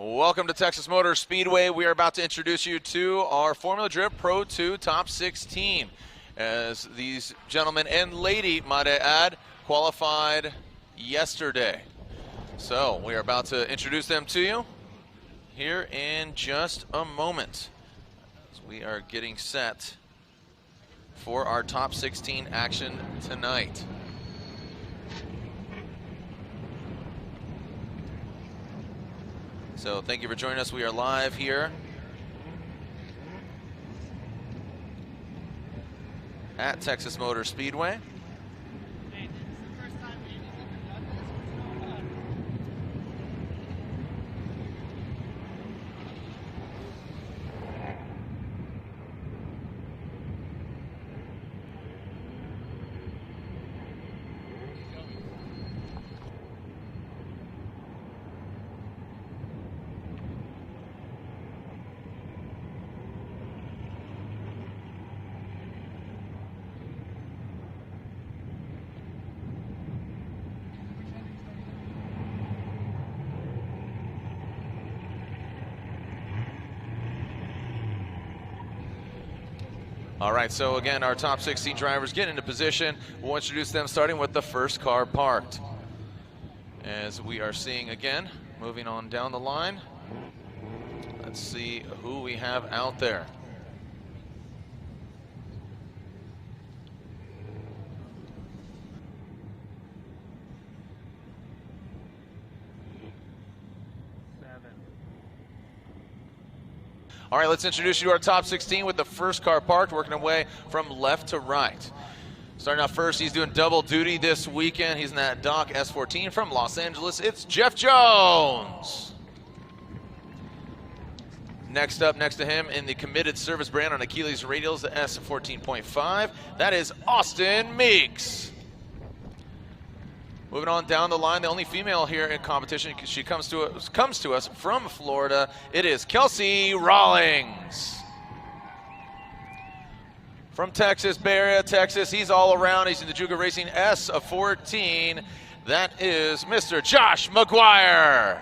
Welcome to Texas Motor Speedway. We are about to introduce you to our Formula Drift Pro 2 Top 16. As these gentlemen and lady, might I add, qualified yesterday. So we are about to introduce them to you here in just a moment. As we are getting set for our Top 16 action tonight. So thank you for joining us. We are live here at Texas Motor Speedway. All right, so again, our top 16 drivers get into position. We'll introduce them starting with the first car parked. As we are seeing again, moving on down the line. Let's see who we have out there. All right, let's introduce you to our top 16 with the first car parked, working away from left to right. Starting out first, he's doing double duty this weekend. He's in that Doc S14 from Los Angeles. It's Jeff Jones. Next up, next to him in the committed service brand on Achilles radials, the S14.5. That is Austin Meeks. Moving on down the line, the only female here in competition, she comes to us from Florida. It is Kelsey Rowlings. From Texas, Bay Area, Texas, he's all around. He's in the Juga Racing S14. That is Mr. Josh Mcguire.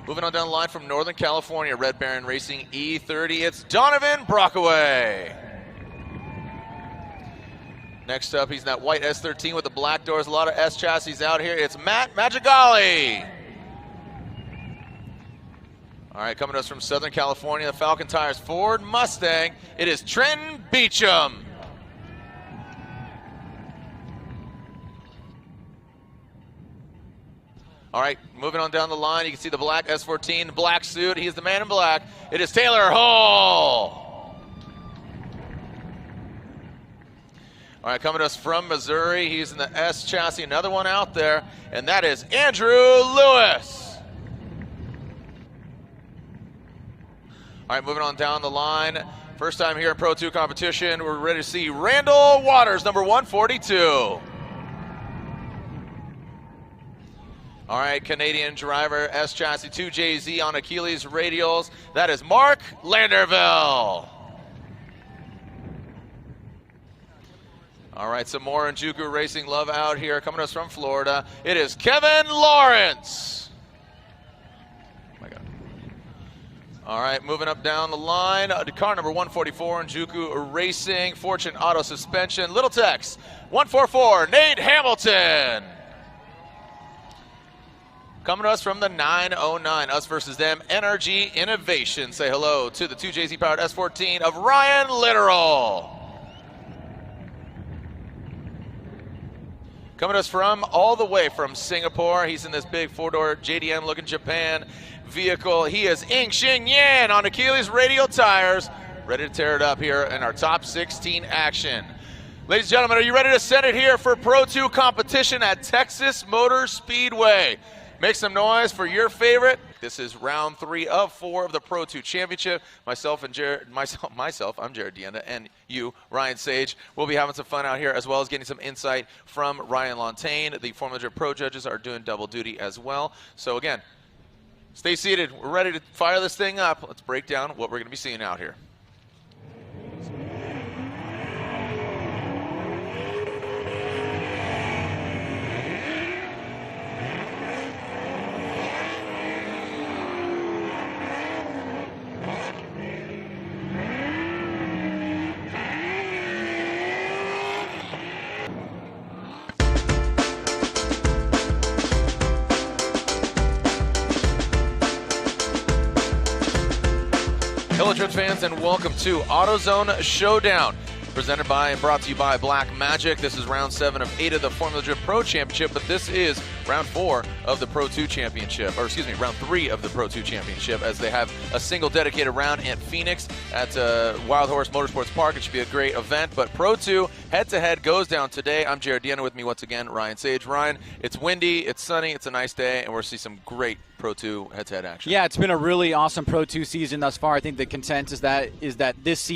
Moving on down the line from Northern California, Red Baron Racing E30, it's Donovan Brockway. Next up, he's in that white S13 with the black doors, a lot of S chassis out here. It's Matt Madrigali. All right, coming to us from Southern California, the Falcon Tires Ford Mustang. It is Trenton Beechum. All right, moving on down the line, you can see the black S14, black suit. He's the man in black. It is Taylor Hull. All right, coming to us from Missouri, he's in the S chassis, another one out there, and that is Andrew Lewis. All right, moving on down the line. First time here in Pro 2 competition, we're ready to see Randall Waters, number 142. All right, Canadian driver, S chassis 2JZ on Achilles radials. That is Marc Landreville. All right, some more in Juku Racing love out here. Coming to us from Florida, it is Kevin Lawrence. Oh my God. All right, moving up down the line, car number 144 in Juku Racing, Fortune Auto Suspension, Little Tex, 144, Nate Hamilton. Coming to us from the 909, us versus them, NRG Innovation. Say hello to the 2JZ powered S14 of Ryan Litteral. Coming to us from all the way from Singapore, he's in this big four-door JDM looking Japan vehicle. He is Sheng Nian on Achilles radial tires, ready to tear it up here in our top 16 action. Ladies and gentlemen, are you ready to set it here for Pro 2 competition at Texas Motor Speedway? Make some noise for your favorite. This is round 3 of 4 of the Pro 2 Championship. I'm Jared Dienda, and you, Ryan Sage. We'll be having some fun out here, as well as getting some insight from Ryan Lantain. The Formula Drift Pro judges are doing double duty as well. So again, stay seated. We're ready to fire this thing up. Let's break down what we're going to be seeing out here. fellow Drift fans, and welcome to AutoZone Showdown, presented by and brought to you by Black Magic. This is round 7 of 8 of the Formula Drift Pro Championship, but this is round 4 of the Pro2 Championship, or excuse me, round 3 of the Pro2 Championship, as they have a single dedicated round at Phoenix at Wild Horse Motorsports Park. It should be a great event, but Pro2 head-to-head goes down today. I'm Jared Deanna, with me once again, Ryan Sage. Ryan, it's windy, it's sunny, it's a nice day, and we're see some great Pro2 head-to-head action. Yeah, it's been a really awesome Pro2 season thus far. I think the consensus is that this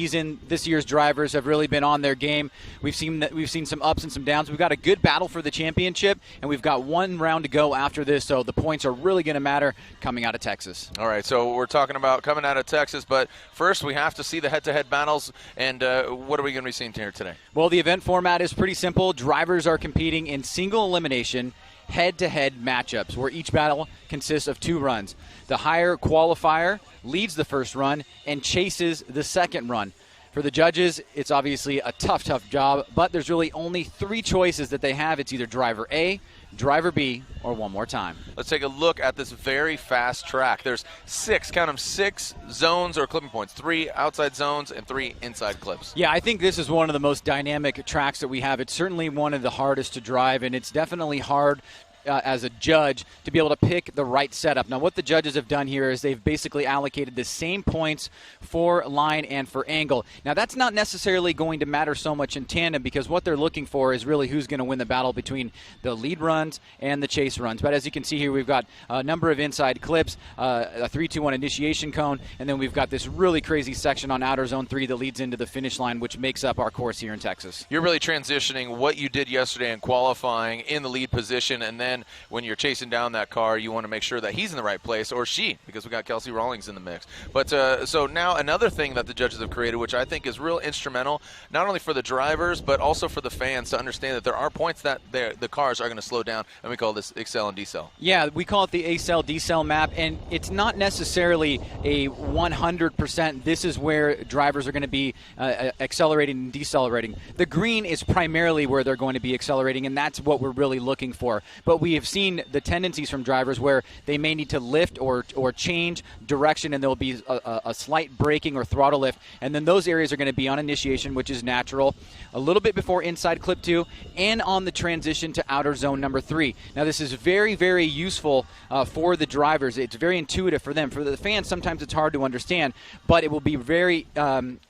year's drivers have really been on their game. We've seen some ups and some downs. We've got a good battle for the championship, and we've got one round to go after this, so the points are really going to matter coming out of Texas. All right, so we're talking about coming out of Texas, but first we have to see the head-to-head battles, and what are we going to be seeing here today? Well, the event format is pretty simple. Drivers are competing in single elimination head-to-head matchups where each battle consists of 2 runs. The higher qualifier leads the first run and chases the second run. For the judges, it's obviously a tough job, but there's really only 3 choices that they have. It's either driver A, driver B, or one more time. Let's take a look at this very fast track. There's 6 zones or clipping points, 3 outside zones and 3 inside clips. Yeah, I think this is one of the most dynamic tracks that we have. It's certainly one of the hardest to drive, and it's definitely hard as a judge to be able to pick the right setup. Now, what the judges have done here is they've basically allocated the same points for line and for angle. Now, that's not necessarily going to matter so much in tandem, because what they're looking for is really who's going to win the battle between the lead runs and the chase runs. But as you can see here, we've got a number of inside clips, a 3-2-1 initiation cone, and then we've got this really crazy section on outer zone 3 that leads into the finish line, which makes up our course here in Texas. You're really transitioning what you did yesterday in qualifying in the lead position, and then when you're chasing down that car, you want to make sure that he's in the right place, or she, because we got Kelsey Rowlings in the mix. But so now another thing that the judges have created, which I think is real instrumental, not only for the drivers, but also for the fans to understand that there are points that the cars are going to slow down, and we call this accel and decel. Yeah, we call it the accel-decel map, and it's not necessarily a 100%. This is where drivers are going to be accelerating and decelerating. The green is primarily where they're going to be accelerating, and that's what we're really looking for. But we have seen the tendencies from drivers where they may need to lift or change direction, and there'll be a slight braking or throttle lift, and then those areas are going to be on initiation, which is natural, a little bit before inside clip 2, and on the transition to outer zone number 3. Now, this is very, very useful for the drivers. It's very intuitive for them. For the fans, sometimes it's hard to understand, but it will be very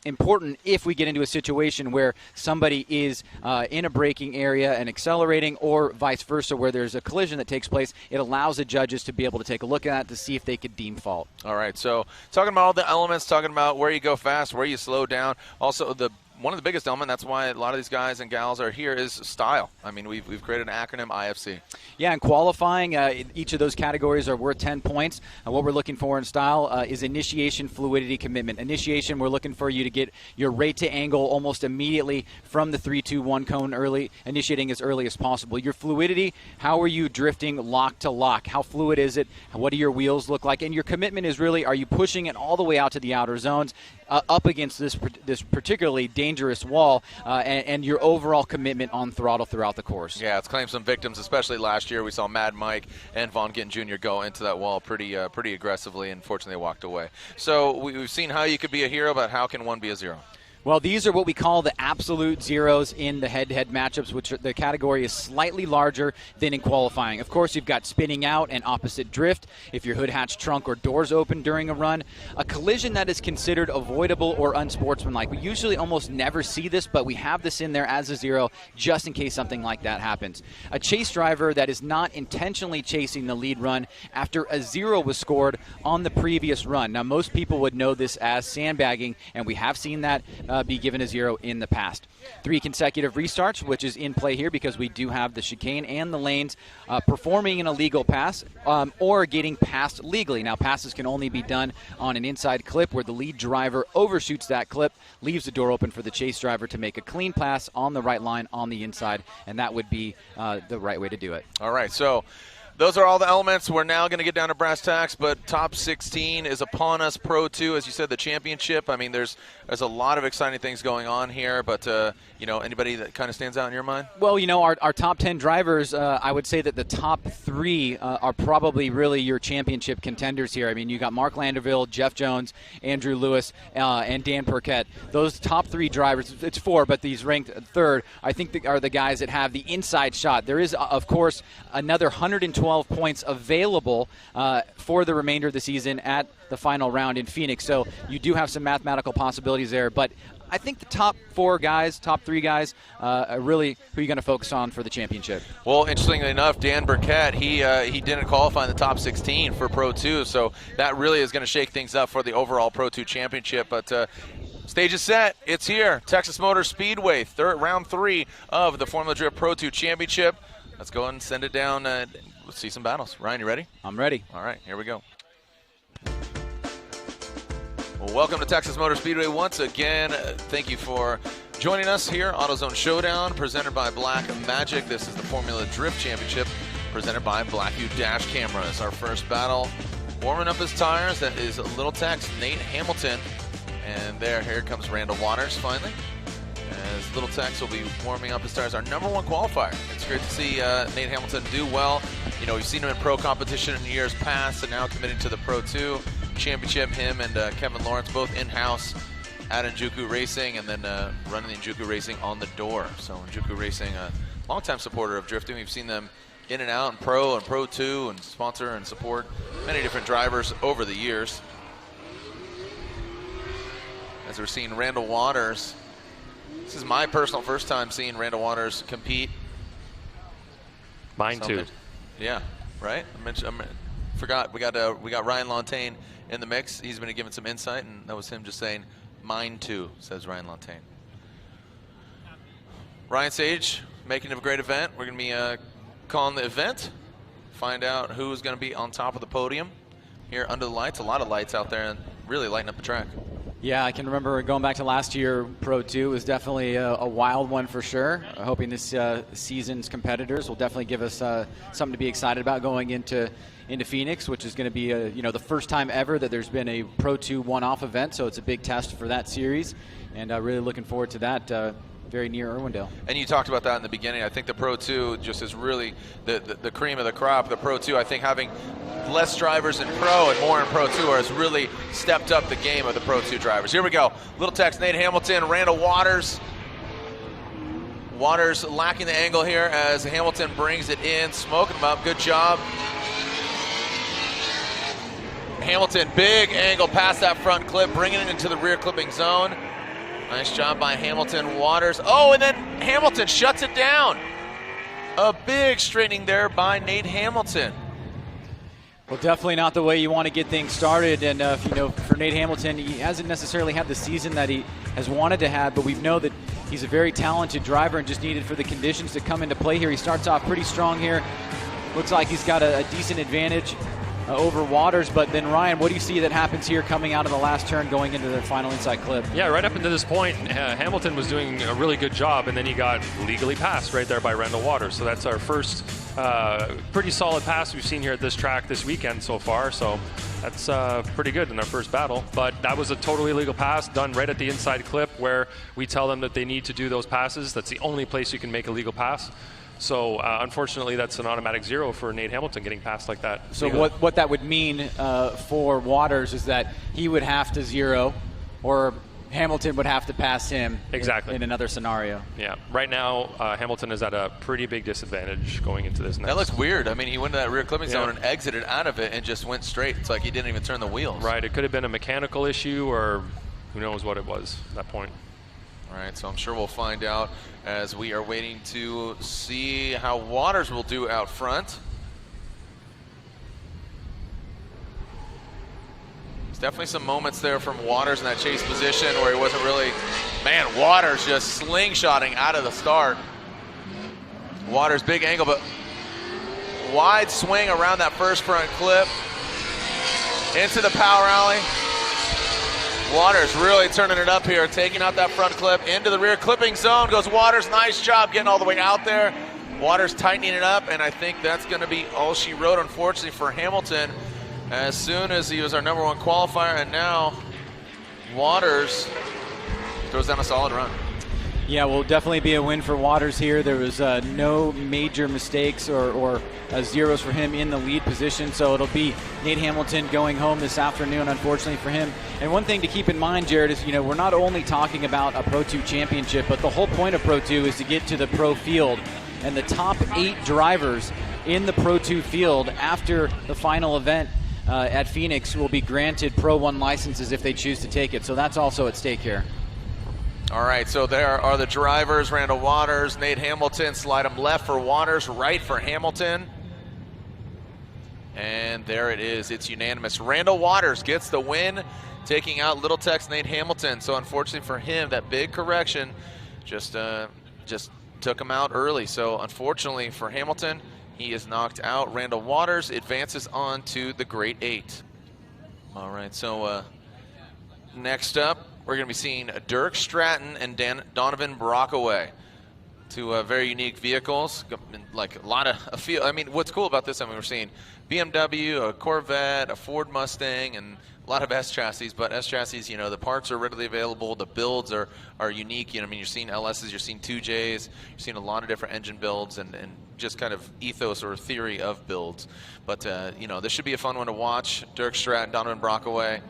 important if we get into a situation where somebody is in a braking area and accelerating, or vice versa, where there's a collision that takes place. It allows the judges to be able to take a look at it to see if they could deem fault. All right, so talking about all the elements, talking about where you go fast, where you slow down, also one of the biggest elements, that's why a lot of these guys and gals are here, is style. I mean, we've created an acronym, IFC. Yeah, in qualifying, each of those categories are worth 10 points. What we're looking for in style is initiation, fluidity, commitment. Initiation, we're looking for you to get your rate to angle almost immediately from the 3-2-1 cone early, initiating as early as possible. Your fluidity, how are you drifting lock to lock? How fluid is it? What do your wheels look like? And your commitment is really, are you pushing it all the way out to the outer zones, up against this particularly dangerous wall, and your overall commitment on throttle throughout the course. Yeah, it's claimed some victims, especially last year. We saw Mad Mike and Von Gittin Jr. go into that wall pretty aggressively, and fortunately they walked away. So we've seen how you could be a hero, but how can one be a zero? Well, these are what we call the absolute zeros in the head-to-head matchups, which the category is slightly larger than in qualifying. Of course, you've got spinning out and opposite drift if your hood hatch, trunk, or doors open during a run. A collision that is considered avoidable or unsportsmanlike. We usually almost never see this, but we have this in there as a zero just in case something like that happens. A chase driver that is not intentionally chasing the lead run after a zero was scored on the previous run. Now, most people would know this as sandbagging, and we have seen that be given a zero in the past. 3 consecutive restarts, which is in play here because we do have the chicane and the lanes, performing an illegal pass or getting passed legally. Now, passes can only be done on an inside clip where the lead driver overshoots that clip, leaves the door open for the chase driver to make a clean pass on the right line on the inside, and that would be the right way to do it. All right, so those are all the elements. We're now going to get down to brass tacks, but top 16 is upon us. Pro 2, as you said, the championship. I mean, there's a lot of exciting things going on here, but, anybody that kind of stands out in your mind? Well, our top 10 drivers, I would say that the top 3 are probably really your championship contenders here. I mean, you got Marc Landreville, Jeff Jones, Andrew Lewis, and Dan Perquette. Those top 3 drivers, it's 4, but these ranked third, I think are the guys that have the inside shot. There is, of course, another 112 points available for the remainder of the season at the final round in Phoenix. So you do have some mathematical possibilities there, but I think the top 4 guys, top 3 guys, are really who you're going to focus on for the championship. Well, interestingly enough, Dan Burkett, he didn't qualify in the top 16 for Pro 2, so that really is going to shake things up for the overall Pro 2 championship. But stage is set. It's here. Texas Motor Speedway, round 3 of the Formula Drift Pro 2 championship. Let's go and send it down. Let's see some battles. Ryan, you ready? I'm ready. All right, here we go. Well, welcome to Texas Motor Speedway once again. Thank you for joining us here. AutoZone Showdown, presented by Black Magic. This is the Formula Drift Championship, presented by Blackview Dash Cameras. Our first battle, warming up his tires, that is Little Tex, Nate Hamilton. And here comes Randall Waters finally, as Little Tex will be warming up his tires. Our number 1 qualifier. It's great to see Nate Hamilton do well. We've seen him in pro competition in years past, and now committing to the Pro 2 championship. Him and Kevin Lawrence both in-house at Njuku Racing, and then running the Njuku Racing on the door. So Njuku Racing, a longtime supporter of drifting. We've seen them in and out in Pro and Pro 2 and sponsor and support many different drivers over the years. As we're seeing Randall Waters, this is my personal first time seeing Randall Waters compete. Mine too. Yeah, right? I forgot we got Ryan Lantagne in the mix. He's been given some insight, and that was him just saying, "Mine too," says Ryan Lantagne. Ryan Sage making it a great event. We're going to be calling the event, find out who's going to be on top of the podium here under the lights. A lot of lights out there and really lighting up the track. Yeah, I can remember going back to last year, Pro 2 was definitely a wild one for sure. Hoping this season's competitors will definitely give us something to be excited about going into Phoenix, which is going to be the first time ever that there's been a Pro 2 one-off event, so it's a big test for that series, and really looking forward to that. Very near Irwindale. And you talked about that in the beginning. I think the Pro 2 just is really the cream of the crop. The Pro 2, I think having less drivers in Pro and more in Pro 2 has really stepped up the game of the Pro 2 drivers. Here we go. Little Tex, Nate Hamilton, Randall Waters. Waters lacking the angle here as Hamilton brings it in, smoking him up. Good job. Hamilton, big angle past that front clip, bringing it into the rear clipping zone. Nice job by Hamilton. Waters. Oh, and then Hamilton shuts it down. A big straightening there by Nate Hamilton. Well, definitely not the way you want to get things started. And, for Nate Hamilton, he hasn't necessarily had the season that he has wanted to have, but we know that he's a very talented driver and just needed for the conditions to come into play here. He starts off pretty strong here. Looks like he's got a decent advantage over Waters, but then Ryan, what do you see that happens here coming out of the last turn going into the final inside clip? Yeah, right up until this point, Hamilton was doing a really good job, and then he got legally passed right there by Randall Waters. So that's our first pretty solid pass we've seen here at this track this weekend so far. So that's pretty good in our first battle. But that was a totally illegal pass done right at the inside clip where we tell them that they need to do those passes. That's the only place you can make a legal pass. So unfortunately, that's an automatic 0 for Nate Hamilton getting passed like that. So what that would mean for Waters is that he would have to 0, or Hamilton would have to pass him. Exactly. in another scenario. Yeah. Right now, Hamilton is at a pretty big disadvantage going into this next. That looks weird. I mean, he went to that rear clipping zone and exited out of it and just went straight. It's like he didn't even turn the wheels. Right. It could have been a mechanical issue, or who knows what it was at that point. All right, so I'm sure we'll find out as we are waiting to see how Waters will do out front. There's definitely some moments there from Waters in that chase position where he wasn't really, man, Waters just slingshotting out of the start. Waters, big angle, but wide swing around that first front clip. Into the power alley. Waters really turning it up here, taking out that front clip into the rear clipping zone. Goes Waters, nice job getting all the way out there. Waters tightening it up, and I think that's going to be all she wrote, unfortunately, for Hamilton. As soon as he was our #1 qualifier, and now Waters throws down a solid run. Yeah, will definitely be a win for Waters here. There was no major mistakes or zeros for him in the lead position, so it'll be Nate Hamilton going home this afternoon, unfortunately for him. And one thing to keep in mind, Jared, is we're not only talking about a Pro 2 championship, but the whole point of Pro 2 is to get to the pro field. And the top 8 drivers in the Pro 2 field after the final event at Phoenix will be granted Pro 1 licenses if they choose to take it. So that's also at stake here. All right, so there are the drivers. Randall Waters, Nate Hamilton. Slide them left for Waters, right for Hamilton. And there it is. It's unanimous. Randall Waters gets the win, taking out Little Tech's Nate Hamilton. So unfortunately for him, that big correction just took him out early. So unfortunately for Hamilton, he is knocked out. Randall Waters advances on to the Great 8. All right, so next up, we're going to be seeing Dirk Stratton and Donovan Brockway. Two very unique vehicles, like a lot of I mean, what's cool about this? I mean, we're seeing BMW, a Corvette, a Ford Mustang, and a lot of S chassis. But S chassis, the parts are readily available. The builds are unique. I mean, you're seeing LSs, you're seeing 2Js, you're seeing a lot of different engine builds and just kind of ethos or theory of builds. But this should be a fun one to watch. Dirk Stratton, Donovan Brockway.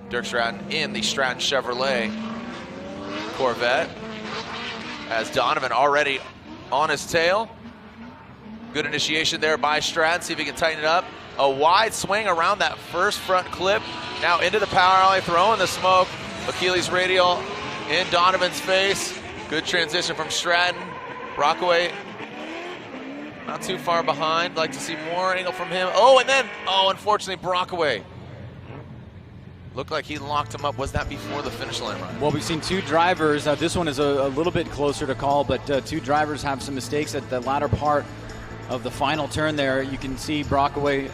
Dirk Stratton in the Stratton Chevrolet Corvette. As Donovan already on his tail. Good initiation there by Stratton. See if he can tighten it up. A wide swing around that first front clip. Now into the power alley, throwing the smoke. Achilles radial in Donovan's face. Good transition from Stratton. Brockway not too far behind. Like to see more angle from him. Unfortunately, Brockway. Looked like he locked him up. Was that before the finish line, Ryan? Well, we've seen 2 drivers. This one is a little bit closer to call, but 2 drivers have some mistakes at the latter part of the final turn there. You can see Brockway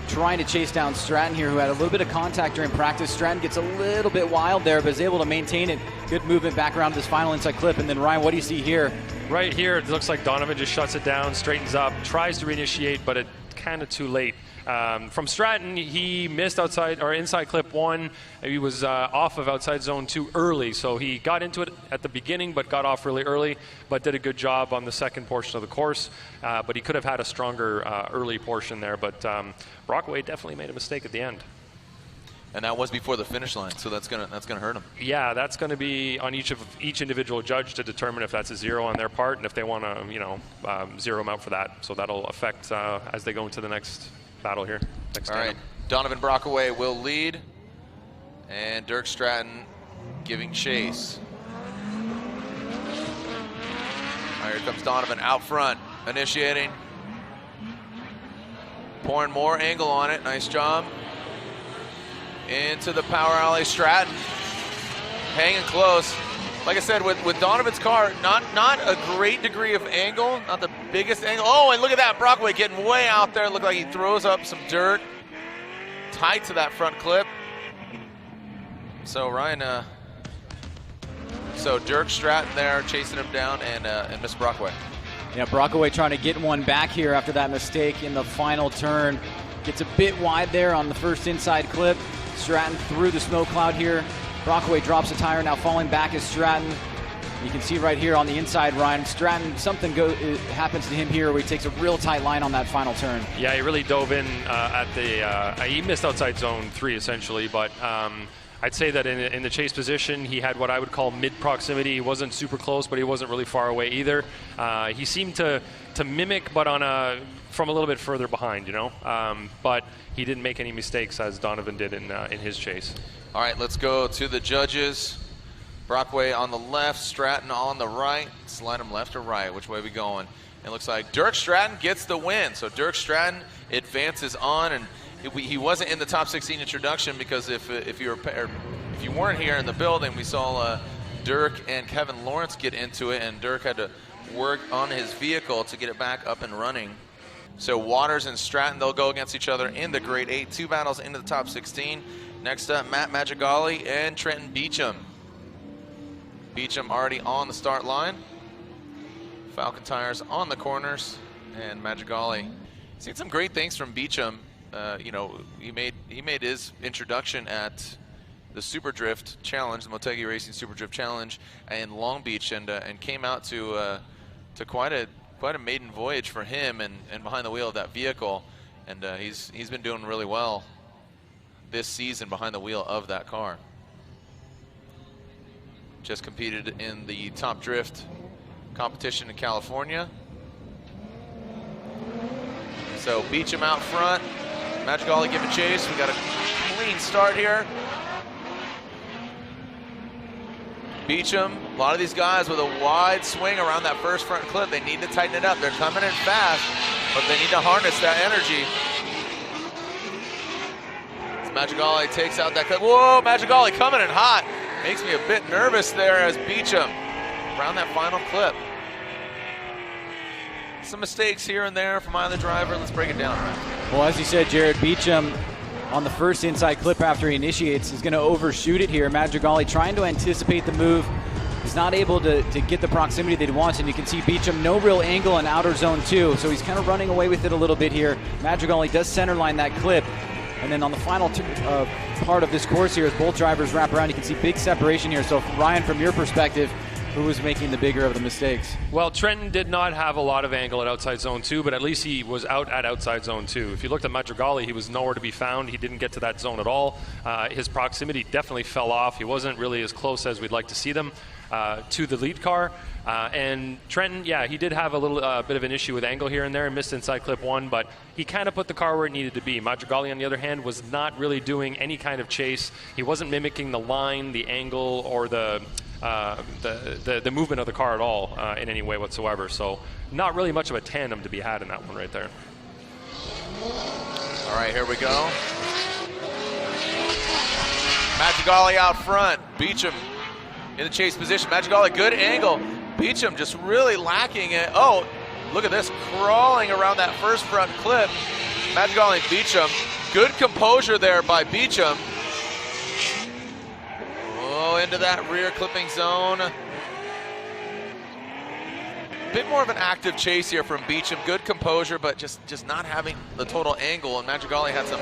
trying to chase down Stratton here, who had a little bit of contact during practice. Stratton gets a little bit wild there, but is able to maintain it. Good movement back around this final inside clip. And then, Ryan, what do you see here? Right here, it looks like Donovan just shuts it down, straightens up, tries to reinitiate, but it kind of too late. From Stratton, he missed outside or inside clip 1. He was off of outside zone 2 early, so he got into it at the beginning, but got off really early, but did a good job on the second portion of the course. But he could have had a stronger early portion there. But Brockway definitely made a mistake at the end. And that was before the finish line, so that's gonna hurt him. Yeah, that's going to be on each individual judge to determine if that's a 0 on their part, and if they want to zero him out for that. So that'll affect as they go into the next battle here. All right, Donovan Brockway will lead, and Dirk Stratton giving chase. All right, here comes Donovan out front, initiating, pouring more angle on it. Nice job. Into the power alley, Stratton hanging close. Like I said, with Donovan's car, not a great degree of angle, not the biggest angle. Oh, and look at that, Brockway getting way out there. Looked like he throws up some dirt tight to that front clip. So Ryan, so Dirk Stratton there chasing him down and missed Brockway. Yeah, Brockway trying to get one back here after that mistake in the final turn. Gets a bit wide there on the first inside clip. Stratton through the smoke cloud here. Brockway drops a tire, now falling back is Stratton. You can see right here on the inside, Ryan, Stratton, something happens to him here where he takes a real tight line on that final turn. Yeah, he really dove in he missed outside zone 3 essentially, but I'd say that in the chase position, he had what I would call mid-proximity. He wasn't super close, but he wasn't really far away either. He seemed to mimic, but from a little bit further behind, but he didn't make any mistakes as Donovan did in his chase. All right, let's go to the judges. Brockway on the left, Stratton on the right. Slide him left or right, which way are we going? It looks like Dirk Stratton gets the win. So Dirk Stratton advances on, and he wasn't in the top 16 introduction because if you weren't here in the building, we saw Dirk and Kevin Lawrence get into it, and Dirk had to work on his vehicle to get it back up and running. So Waters and Stratton, they'll go against each other in the Grade 8. 2 battles into the top 16. Next up, Madrigali and Trenton Beechum. Beechum already on the start line. Falcon tires on the corners, and Madrigali. Seen some great things from Beachum. You know, he made his introduction at the Super Drift Challenge, the Motegi Racing Super Drift Challenge in Long Beach, and came out to quite a maiden voyage for him and behind the wheel of that vehicle, and he's been doing really well this season behind the wheel of that car. Just competed in the Top Drift competition in California. So Beachum out front, Madrigali giving chase. We got a clean start here. Beachum, a lot of these guys with a wide swing around that first front clip. They need to tighten it up. They're coming in fast, but they need to harness that energy. As Madrigali takes out that clip. Whoa, Madrigali coming in hot. Makes me a bit nervous there as Beachum around that final clip. Some mistakes here and there from either driver. Let's break it down. Well, as you said, Jared, Beachum on the first inside clip after he initiates is going to overshoot it here. Madrigali trying to anticipate the move. He's not able to get the proximity that he wants, and you can see Beachum no real angle in outer zone 2, so he's kind of running away with it a little bit here. Madrigali does centerline that clip, and then on the final part of this course here, as both drivers wrap around, you can see big separation here. So Ryan, from your perspective, who was making the bigger of the mistakes? Well, Trenton did not have a lot of angle at outside zone 2, but at least he was out at outside zone 2. If you looked at Madrigali, he was nowhere to be found. He didn't get to that zone at all. His proximity definitely fell off. He wasn't really as close as we'd like to see them to the lead car. And Trenton, yeah, he did have a little bit of an issue with angle here and there and missed inside clip 1, but he kind of put the car where it needed to be. Madrigali, on the other hand, was not really doing any kind of chase. He wasn't mimicking the line, the angle, or the movement of the car at all in any way whatsoever. So not really much of a tandem to be had in that one right there. All right, here we go. Madrigali out front. Beachum in the chase position. Madrigali, good angle. Beachum just really lacking it. Oh, look at this, crawling around that first front clip. Madrigali and Beachum. Good composure there by Beachum. Oh, into that rear clipping zone. A bit more of an active chase here from Beachum. Good composure, but just not having the total angle. And Madrigali had some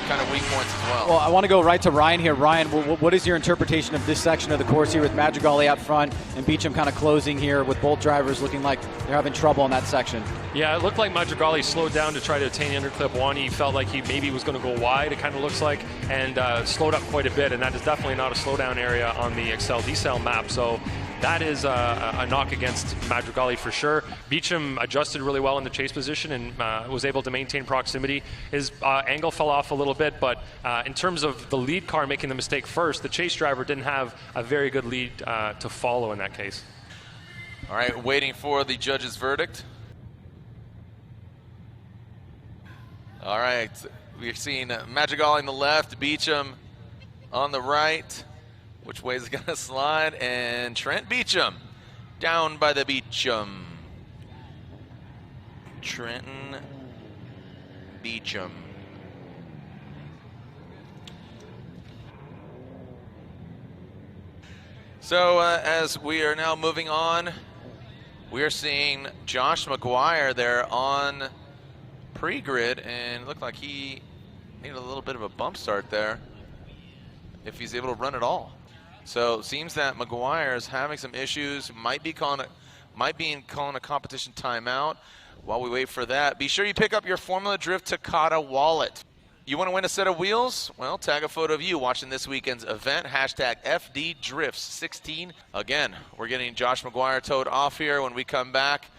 kind of weak points as well. Well, I want to go right to Ryan here. Ryan, what is your interpretation of this section of the course here with Madrigali out front and Beachum kind of closing here with both drivers looking like they're having trouble in that section? Yeah, it looked like Madrigali slowed down to try to attain under clip 1. He felt like he maybe was going to go wide, it kind of looks like, and slowed up quite a bit. And that is definitely not a slowdown area on the Excel-Decel map. So that is a knock against Madrigali for sure. Beachum adjusted really well in the chase position and was able to maintain proximity. His angle fell off a little bit, but in terms of the lead car making the mistake first, the chase driver didn't have a very good lead to follow in that case. All right, waiting for the judge's verdict. All right, we're seeing Madrigali on the left, Beachum on the right. Which way is it gonna slide? And Trent Beechum down by the Beachum. Trenton Beechum. So as we are now moving on, we are seeing Josh Mcguire there on pre-grid, and it looked like he needed a little bit of a bump start there if he's able to run at all. So it seems that Maguire is having some issues, might be calling a competition timeout. While we wait for that, be sure you pick up your Formula Drift Takata wallet. You want to win a set of wheels? Well, tag a photo of you watching this weekend's event, hashtag FDDrifts16. Again, we're getting Josh Mcguire towed off here. When we come back,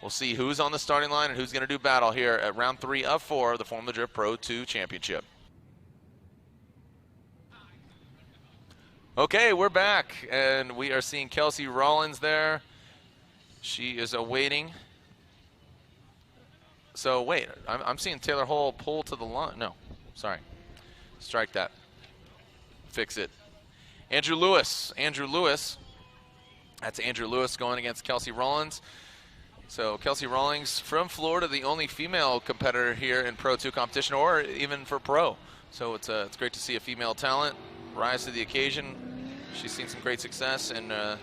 we'll see who's on the starting line and who's going to do battle here at round 3 of 4 of the Formula Drift Pro 2 Championship. Okay, we're back, and we are seeing Kelsey Rowlings there. She is awaiting. So wait, I'm seeing Taylor Hull pull to the line. No, sorry. Strike that. Fix it. Andrew Lewis. That's Andrew Lewis going against Kelsey Rowlings. So Kelsey Rowlings from Florida, the only female competitor here in Pro 2 competition, or even for Pro. So it's great to see a female talent rise to the occasion. She's seen some great success in her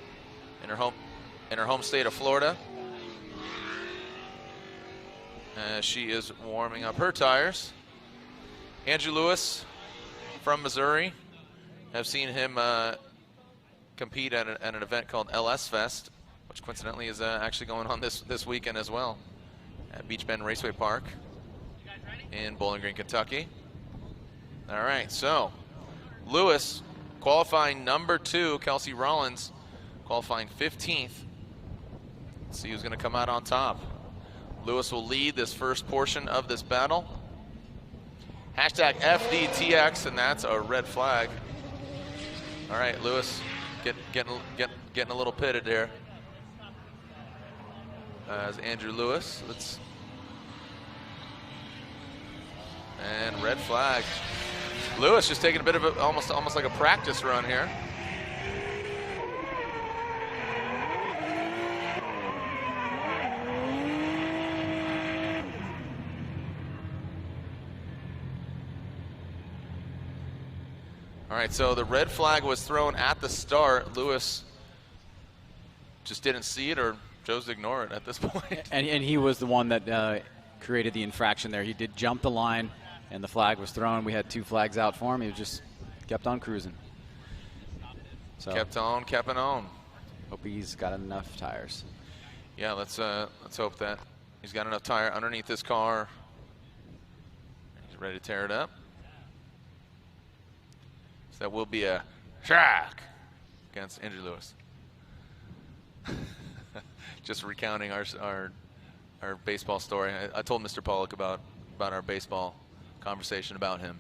home state of Florida. She is warming up her tires. Andrew Lewis from Missouri. I've seen him compete at an event called LS Fest, which coincidentally is actually going on this weekend as well at Beach Bend Raceway Park in Bowling Green, Kentucky. All right, so Lewis qualifying number 2, Kelsey Rowlings qualifying 15th. Let's see who's going to come out on top. Lewis will lead this first portion of this battle. Hashtag FDTX, and that's a red flag. All right, Lewis getting a little pitted there. As Andrew Lewis, and red flag. Lewis just taking a bit of almost like a practice run here. All right, so the red flag was thrown at the start. Lewis just didn't see it or chose to ignore it at this point. And he was the one that created the infraction there. He did jump the line, and the flag was thrown. We had 2 flags out for him. He just kept on cruising. So kept on. Hope he's got enough tires. Yeah, let's hope that he's got enough tire underneath this car. He's ready to tear it up. So that will be a track against Andrew Lewis. Just recounting our baseball story. I told Mr. Pollock about our baseball conversation about him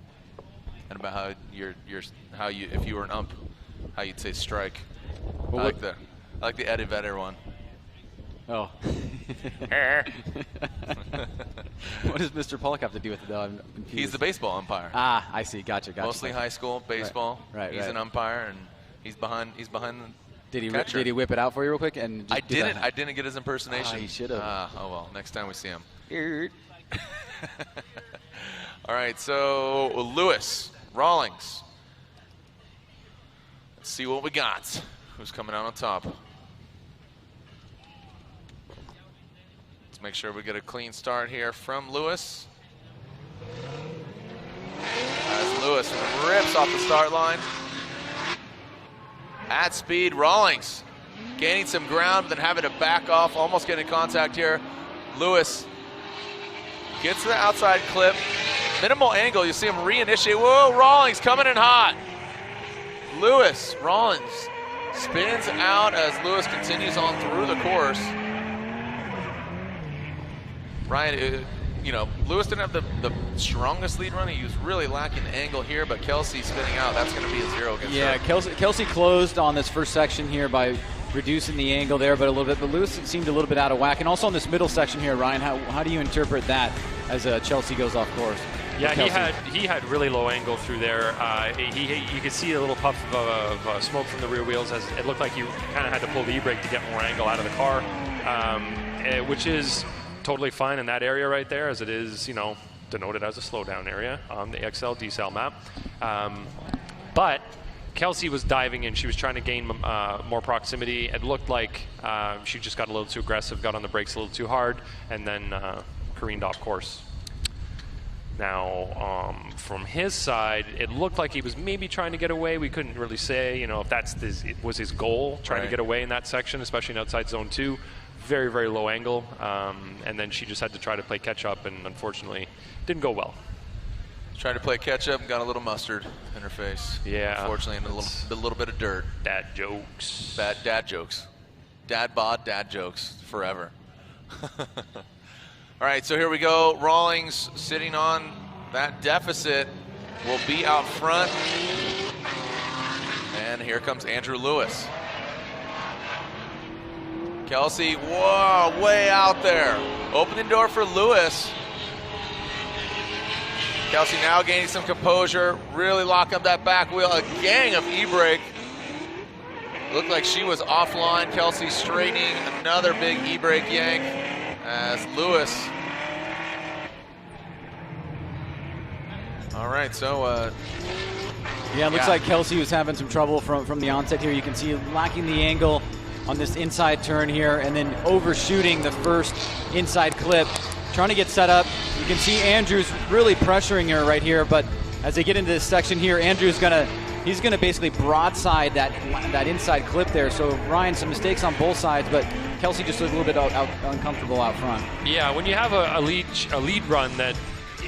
and about how if you were an ump, how you'd say strike. Well, I like the Eddie Vedder one. Oh. What does Mr. Pollock have to do with it, though? I'm confused. He's the baseball umpire. Ah, I see. Gotcha. Mostly high school baseball. Right. He's an umpire, and he's behind the catcher. Did he whip it out for you real quick? And I didn't get his impersonation. He should have. Oh well, next time we see him. All right, so Lewis, Rawlings. Let's see what we got. Who's coming out on top? Let's make sure we get a clean start here from Lewis. As Lewis rips off the start line. At speed, Rawlings gaining some ground, but then having to back off, almost getting contact here. Lewis gets to the outside clip. Minimal angle, you see him reinitiate. Whoa, Rawlings coming in hot. Rawlings spins out as Lewis continues on through the course. Ryan, Lewis didn't have the strongest lead run. He was really lacking the angle here, but Kelsey spinning out, that's going to be a 0 against her. Kelsey closed on this first section here by reducing the angle there, but Lewis seemed a little bit out of whack. And also on this middle section here, Ryan, how do you interpret that as Chelsea goes off course? Yeah, he had really low angle through there. You could see a little puff of smoke from the rear wheels as it looked like you kind of had to pull the e-brake to get more angle out of the car, which is totally fine in that area right there, as it is, denoted as a slowdown area on the XL decel map. But Kelsey was diving in. She was trying to gain more proximity. It looked like she just got a little too aggressive, got on the brakes a little too hard, and then careened off course. Now, from his side, it looked like he was maybe trying to get away. We couldn't really say, if it was his goal, trying to get away in that section, especially in outside zone 2. Very, very low angle. And then she just had to try to play catch up, and unfortunately didn't go well. Trying to play catch up and got a little mustard in her face. Yeah. Unfortunately, and a little bit of dirt. Dad jokes. Bad dad jokes. Dad bod, dad jokes forever. All right, so here we go. Rawlings sitting on that deficit will be out front. And here comes Andrew Lewis. Kelsey, whoa, way out there. Opening door for Lewis. Kelsey now gaining some composure, really locking up that back wheel. A gang of e-brake. Looked like she was offline. Kelsey straightening another big e-brake yank as Lewis. All right, so yeah, it looks like Kelsey was having some trouble from the onset here. You can see lacking the angle on this inside turn here, and then overshooting the first inside clip. trying to get set up. You can see Andrews really pressuring her right here, but as they get into this section here, Andrews he's gonna basically broadside that inside clip there. So Ryan, some mistakes on both sides, but Kelsey just looked a little bit uncomfortable out front. Yeah, when you have a lead run that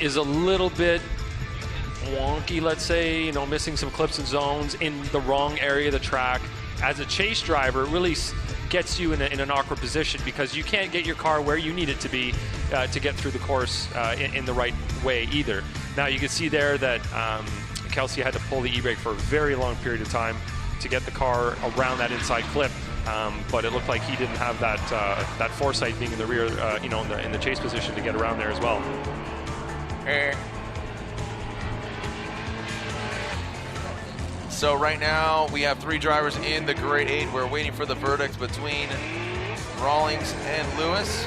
is a little bit wonky, let's say, you know, missing some clips and zones in the wrong area of the track, as a chase driver, it really gets you in an awkward position because you can't get your car where you need it to be to get through the course in the right way either. Now you can see there that Kelsey had to pull the e-brake for a very long period of time to get the car around that inside clip, but it looked like he didn't have that foresight, being in the rear, you know, in the chase position, to get around there as well. So right now we have 3 drivers in the grade 8. We're waiting for the verdict between Rawlings and Lewis.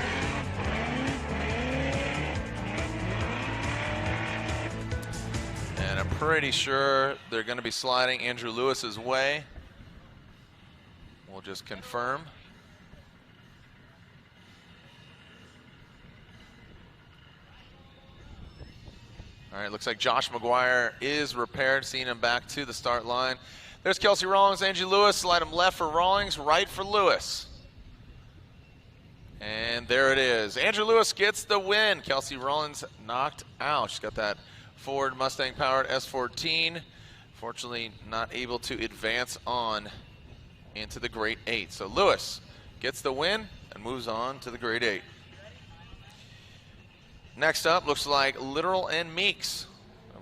And I'm pretty sure they're going to be sliding Andrew Lewis's way. We'll just confirm. All right, looks like Josh Mcguire is repaired, seeing him back to the start line. There's Kelsey Rowlings, Angie Lewis, slide him left for Rawlings, right for Lewis. And there it is. Andrew Lewis gets the win. Kelsey Rowlings knocked out. She's got that Ford Mustang-powered S14. Fortunately, not able to advance on into the grade 8. So Lewis gets the win and moves on to the grade 8. Next up, looks like Litteral and Meeks.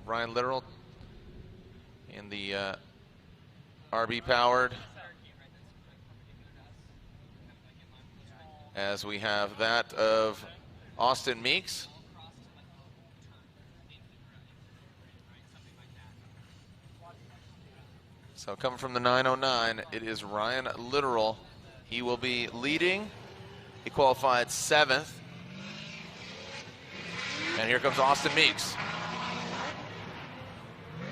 Brian Litteral in the RB-powered. As we have that of Austin Meeks. So coming from the 909, it is Ryan Litteral. He will be leading. He qualified 7th. And here comes Austin Meeks.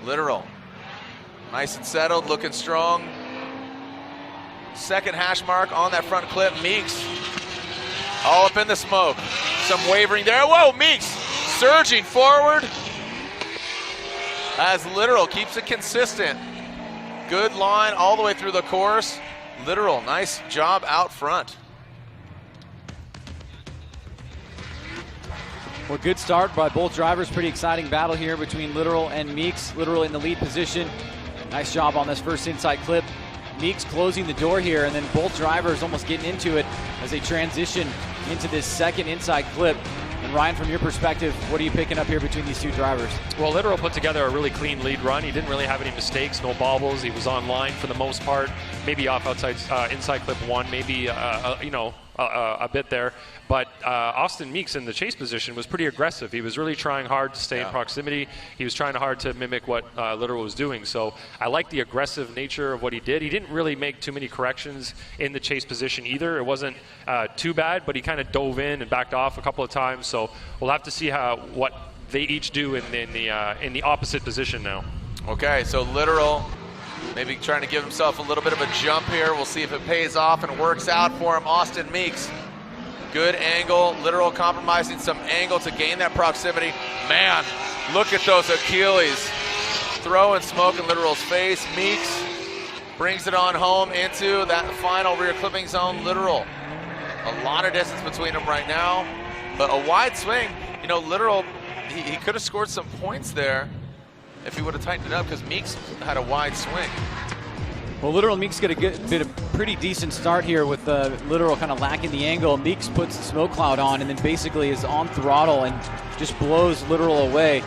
Litteral, nice and settled, looking strong. Second hash mark on that front clip. Meeks, all up in the smoke. Some wavering there. Whoa, Meeks surging forward as Litteral keeps it consistent. Good line all the way through the course. Litteral, nice job out front. Well, good start by both drivers. Pretty exciting battle here between Litteral and Meeks. Litteral in the lead position. Nice job on this first inside clip. Meeks closing the door here, and then both drivers almost getting into it as they transition into this second inside clip. And Ryan, from your perspective, what are you picking up here between these two drivers? Well, Litteral put together a really clean lead run. He didn't really have any mistakes, no bobbles. He was on line for the most part. Maybe off outside inside clip 1, maybe a bit there. But Austin Meeks in the chase position was pretty aggressive. He was really trying hard to stay in proximity. He was trying hard to mimic what Litteral was doing. So I like the aggressive nature of what he did. He didn't really make too many corrections in the chase position either. It wasn't too bad, but he kind of dove in and backed off a couple of times. So we'll have to see what they each do in the opposite position now. Okay, so Litteral maybe trying to give himself a little bit of a jump here. We'll see if it pays off and works out for him. Austin Meeks, good angle. Litteral compromising some angle to gain that proximity. Man, look at those Achilles throwing smoke in Litteral's face. Meeks brings it on home into that final rear clipping zone. Litteral, a lot of distance between them right now, but a wide swing. You know, Litteral, he could have scored some points there if he would have tightened it up, because Meeks had a wide swing. Well, Litteral and Meeks get a pretty decent start here with Litteral kind of lacking the angle. Meeks puts the smoke cloud on and then basically is on throttle and just blows Litteral away.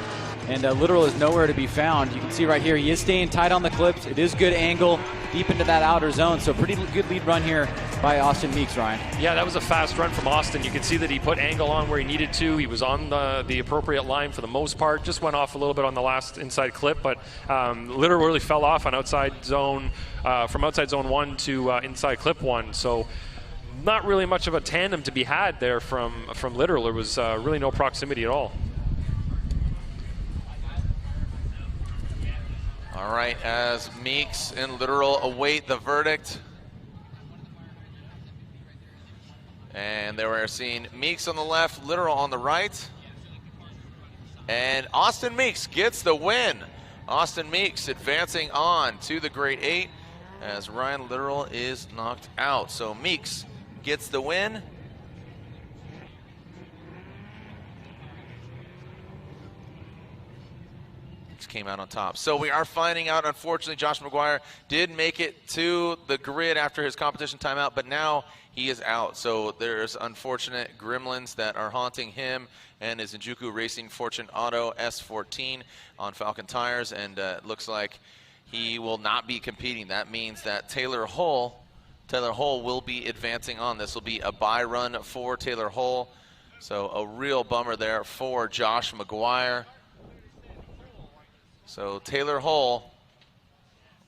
And Litteral is nowhere to be found. You can see right here, he is staying tight on the clips. It is good angle, deep into that outer zone. So pretty good lead run here by Austin Meeks, Ryan. Yeah, that was a fast run from Austin. You can see that he put angle on where he needed to. He was on the appropriate line for the most part. Just went off a little bit on the last inside clip, but Litteral really fell off on outside zone, from outside zone 1 to inside clip 1. So not really much of a tandem to be had there from Litteral. There was really no proximity at all. All right, as Meeks and Litteral await the verdict. And there we're seeing Meeks on the left, Litteral on the right. And Austin Meeks gets the win. Austin Meeks advancing on to the grade 8 as Ryan Litteral is knocked out. So Meeks gets the win. Came out on top. So we are finding out, unfortunately, Josh Maguire did make it to the grid after his competition timeout, but now he is out. So there's unfortunate gremlins that are haunting him and his Injuku Racing Fortune Auto S14 on Falcon tires, and it looks like he will not be competing. That means that Taylor Hull will be advancing on. This will be a bye run for Taylor Hull. So a real bummer there for Josh Maguire. So Taylor Hull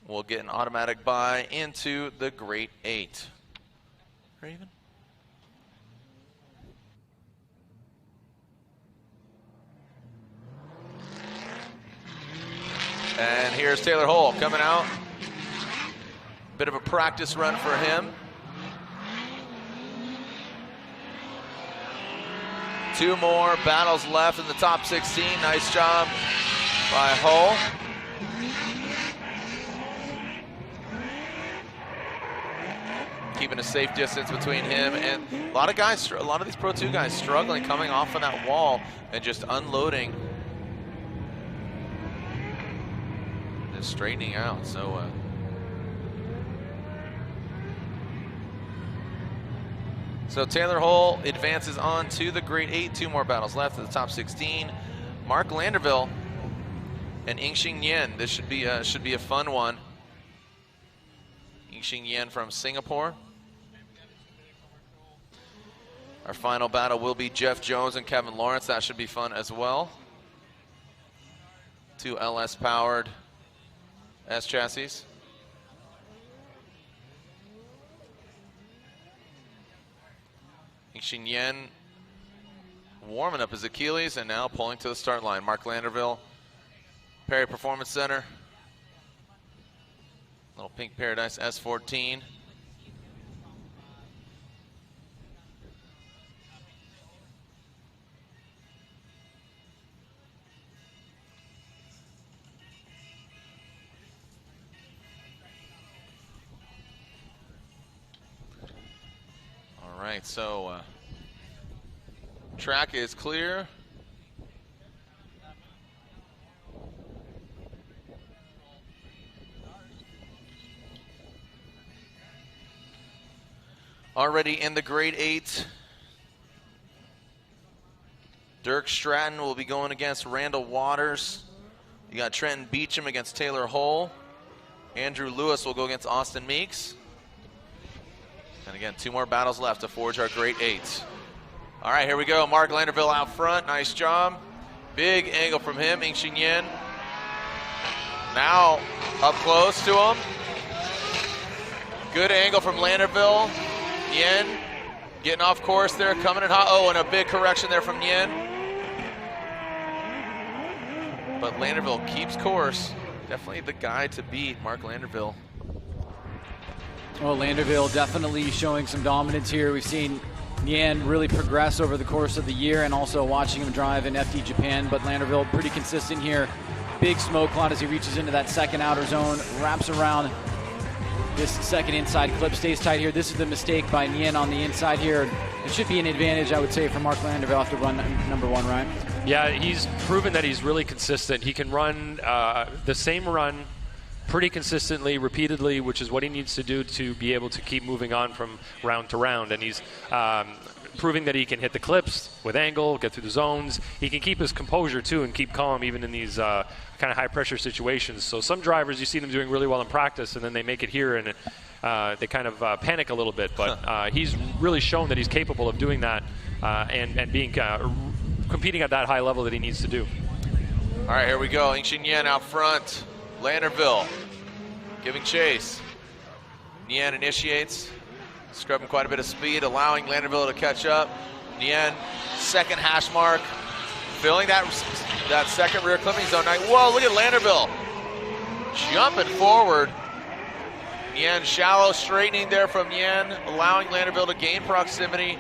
will get an automatic bye into the grade 8. Raven? And here's Taylor Hull coming out. Bit of a practice run for him. 2 more battles left in the top 16. Nice job by Hull. Keeping a safe distance between him and a lot of these Pro 2 guys struggling coming off of that wall and just unloading, just straightening out. So Taylor Hull advances on to the grade 8. 2 more battles left in the top 16. Marc Landreville and Sheng Nian. This should be a fun one. Sheng Nian from Singapore. Our final battle will be Jeff Jones and Kevin Lawrence. That should be fun as well. 2 LS powered S chassis. Sheng Nian warming up his Achilles and now pulling to the start line. Marc Landreville, Perry Performance Center. Little Pink Paradise S14. All right, so track is clear. Already in the grade 8, Dirk Stratton will be going against Randall Waters. You got Trenton Beechum against Taylor Hull. Andrew Lewis will go against Austin Meeks. And again, 2 more battles left to forge our grade 8. All right, here we go. Marc Landreville out front. Nice job. Big angle from him. Sheng Nian now up close to him. Good angle from Landerville. Nian getting off course there, coming in hot. Oh, and a big correction there from Nian. But Landerville keeps course. Definitely the guy to beat, Marc Landreville. Well, Landerville definitely showing some dominance here. We've seen Nian really progress over the course of the year and also watching him drive in FD Japan, but Landerville pretty consistent here. Big smoke cloud as he reaches into that second outer zone, wraps around this second inside clip, stays tight here. This is the mistake by Nian on the inside here. It should be an advantage, I would say, for Marc Landreville off to run number 1, Ryan. Yeah, he's proven that he's really consistent. He can run the same run pretty consistently, repeatedly, which is what he needs to do to be able to keep moving on from round to round. And he's proving that he can hit the clips with angle, get through the zones. He can keep his composure, too, and keep calm even in these kind of high-pressure situations. So some drivers, you see them doing really well in practice, and then they make it here, and they kind of panic a little bit. But he's really shown that he's capable of doing that and being competing at that high level that he needs to do. All right, here we go. Sheng Nian out front. Landerville giving chase. Nian initiates, scrubbing quite a bit of speed, allowing Landerville to catch up. Nian, second hash mark, filling that second rear clipping zone. Whoa, look at Landerville jumping forward. Nian shallow, straightening there from Nian, allowing Landerville to gain proximity.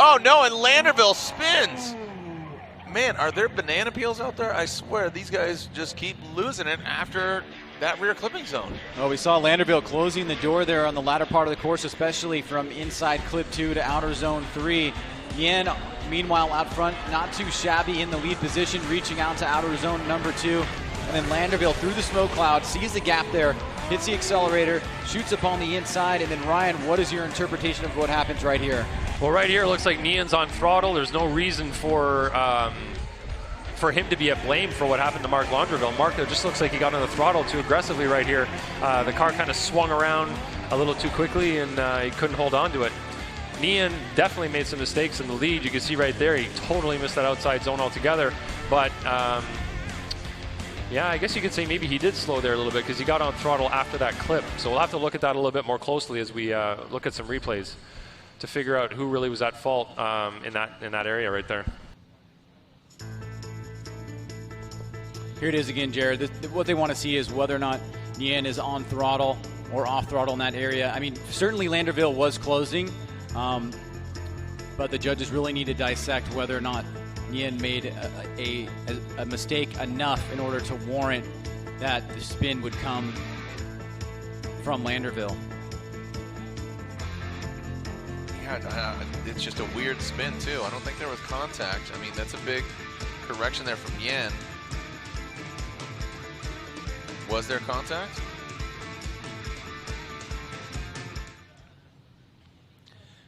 Oh, no, and Landerville spins. Man, are there banana peels out there? I swear, these guys just keep losing it after that rear clipping zone. Well, we saw Landerville closing the door there on the latter part of the course, especially from inside clip 2 to outer zone 3. Nian, meanwhile, out front, not too shabby in the lead position, reaching out to outer zone number 2. And then Landerville through the smoke cloud, sees the gap there, hits the accelerator, shoots up on the inside. And then, Ryan, what is your interpretation of what happens right here? Well, right here, it looks like Nian's on throttle. There's no reason for him to be at blame for what happened to Marc Landreville. Marc, it just looks like he got on the throttle too aggressively right here. The car kind of swung around a little too quickly, and he couldn't hold on to it. Nian definitely made some mistakes in the lead. You can see right there, he totally missed that outside zone altogether. But yeah, I guess you could say maybe he did slow there a little bit because he got on throttle after that clip. So we'll have to look at that a little bit more closely as we look at some replays to figure out who really was at fault in that area right there. Here it is again, Jared. What they want to see is whether or not Nian is on throttle or off throttle in that area. I mean, certainly Landerville was closing, but the judges really need to dissect whether or not Nian made a mistake enough in order to warrant that the spin would come from Landerville. Yeah, it's just a weird spin, too. I don't think there was contact. I mean, that's a big correction there from Nian. Was there contact?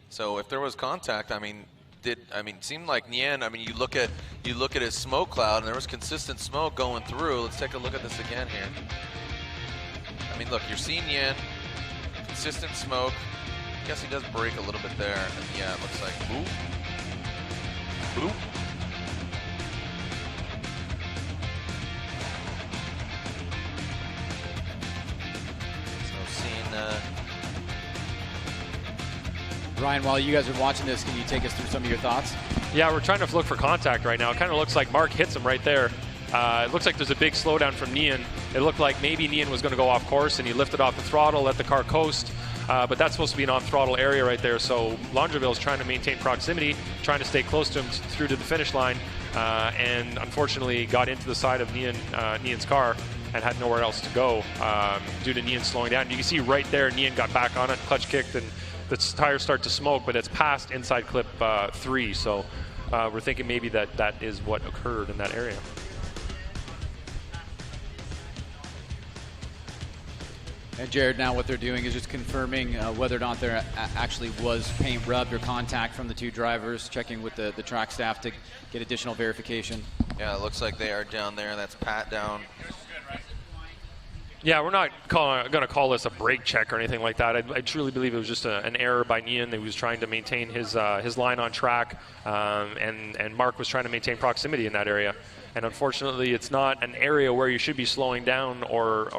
So if there was contact, I mean, it seemed like Nian, I mean, you look at his smoke cloud and there was consistent smoke going through. Let's take a look at this again here. I mean, look, you're seeing Nian, consistent smoke. I guess he does break a little bit there. And yeah, it looks like boop. Boop. So seeing Ryan, while you guys are watching this, can you take us through some of your thoughts? Yeah, we're trying to look for contact right now. It kind of looks like Marc hits him right there. It looks like there's a big slowdown from Nian. It looked like maybe Nian was going to go off course and he lifted off the throttle, let the car coast. But that's supposed to be an on-throttle area right there. So Landreville is trying to maintain proximity, trying to stay close to him through to the finish line, and unfortunately got into the side of Nian's car and had nowhere else to go due to Nian slowing down. You can see right there, Nian got back on it, clutch kicked, and the tires start to smoke, but it's past inside clip 3. So we're thinking maybe that is what occurred in that area. And Jared, now what they're doing is just confirming whether or not there actually was paint rubbed or contact from the two drivers, checking with the track staff to get additional verification. yeah, it looks like they are down there. That's Pat down. Yeah, we're not going to call this a brake check or anything like that. I truly believe it was just an error by Nian. That he was trying to maintain his line on track, and Marc was trying to maintain proximity in that area. And unfortunately, it's not an area where you should be slowing down or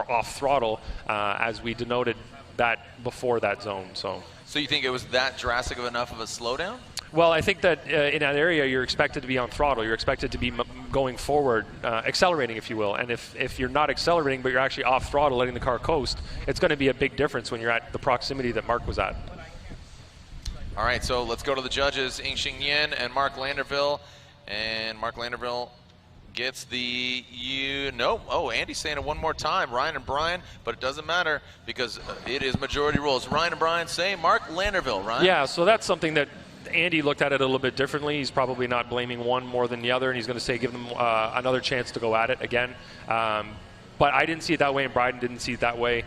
off throttle, as we denoted that before that zone. So you think it was that drastic of enough of a slowdown? Well, I think that in that area, you're expected to be on throttle. You're expected to be going forward, accelerating, if you will. And if you're not accelerating, but you're actually off throttle, letting the car coast, it's going to be a big difference when you're at the proximity that Marc was at. All right, so let's go to the judges, Sheng Nian and Marc Landreville. And Marc Landreville gets the Andy's saying it one more time, Ryan and Brian, but it doesn't matter because it is majority rules. Ryan and Brian say Marc Landreville, Ryan. Yeah, so that's something that Andy looked at it a little bit differently. He's probably not blaming one more than the other, and he's going to say give them another chance to go at it again. But I didn't see it that way, and Bryden didn't see it that way.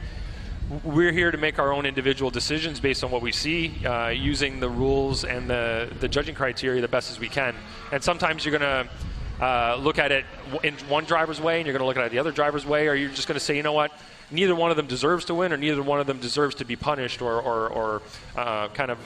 We're here to make our own individual decisions based on what we see, using the rules and the judging criteria the best as we can. And sometimes you're going to look at it in one driver's way, and you're going to look at it the other driver's way, or you're just going to say, you know what, neither one of them deserves to win, or neither one of them deserves to be punished or kind of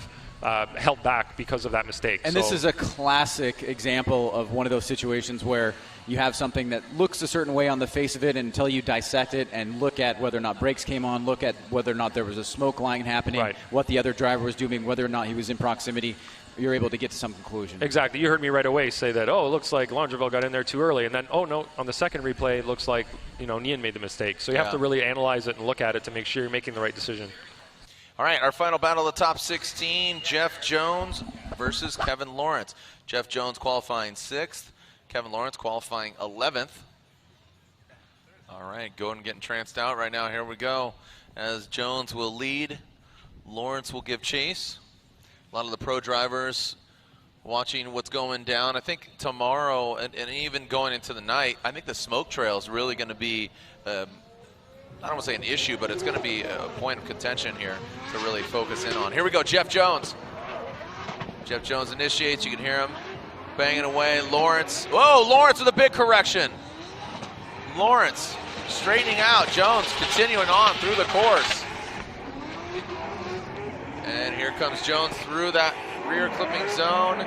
held back because of that mistake. And this is a classic example of one of those situations where you have something that looks a certain way on the face of it, and until you dissect it and look at whether or not brakes came on, look at whether or not there was a smoke line happening, right, what the other driver was doing, whether or not he was in proximity, you're able to get to some conclusion. Exactly. You heard me right away say that, oh, it looks like Landreville got in there too early. And then, oh, no, on the second replay, it looks like, Nian made the mistake. So you have to really analyze it and look at it to make sure you're making the right decision. All right, our final battle of the top 16, Jeff Jones versus Kevin Lawrence. Jeff Jones qualifying 6th. Kevin Lawrence qualifying 11th. All right, going and getting tranced out right now. Here we go. As Jones will lead, Lawrence will give chase. A lot of the pro drivers watching what's going down. I think tomorrow and even going into the night, I think the smoke trail is really going to be, I don't want to say an issue, but it's going to be a point of contention here to really focus in on. Here we go, Jeff Jones. Jeff Jones initiates. You can hear him banging away. Lawrence. Whoa, Lawrence with a big correction. Lawrence straightening out. Jones continuing on through the course. And here comes Jones through that rear clipping zone.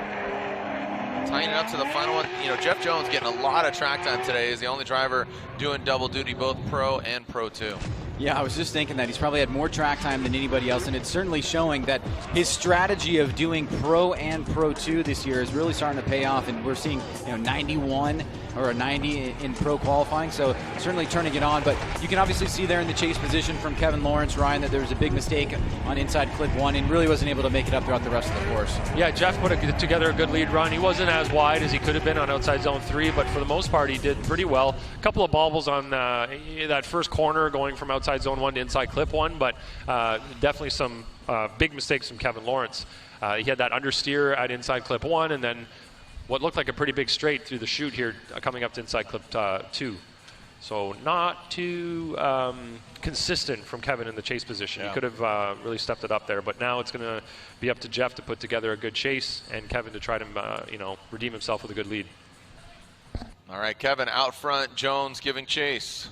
Tying it up to the final one. You know, Jeff Jones getting a lot of track time today. He's the only driver doing double duty, both Pro and Pro 2. Yeah, I was just thinking that he's probably had more track time than anybody else, and it's certainly showing that his strategy of doing Pro and Pro 2 this year is really starting to pay off, and we're seeing 91 or a 90 in Pro qualifying, so certainly turning it on. But you can obviously see there in the chase position from Kevin Lawrence, Ryan, that there was a big mistake on inside clip 1 and really wasn't able to make it up throughout the rest of the course. Yeah, Jeff put together a good lead run. He wasn't as wide as he could have been on outside zone 3, but for the most part he did pretty well. A couple of bobbles on that first corner going from outside zone 1 to inside clip 1, but definitely some big mistakes from Kevin Lawrence. He had that understeer at inside clip 1 and then what looked like a pretty big straight through the chute here coming up to inside clip 2. So not too consistent from Kevin in the chase position. Yeah. He could have really stepped it up there, but now it's going to be up to Jeff to put together a good chase and Kevin to try to redeem himself with a good lead. All right, Kevin out front, Jones giving chase.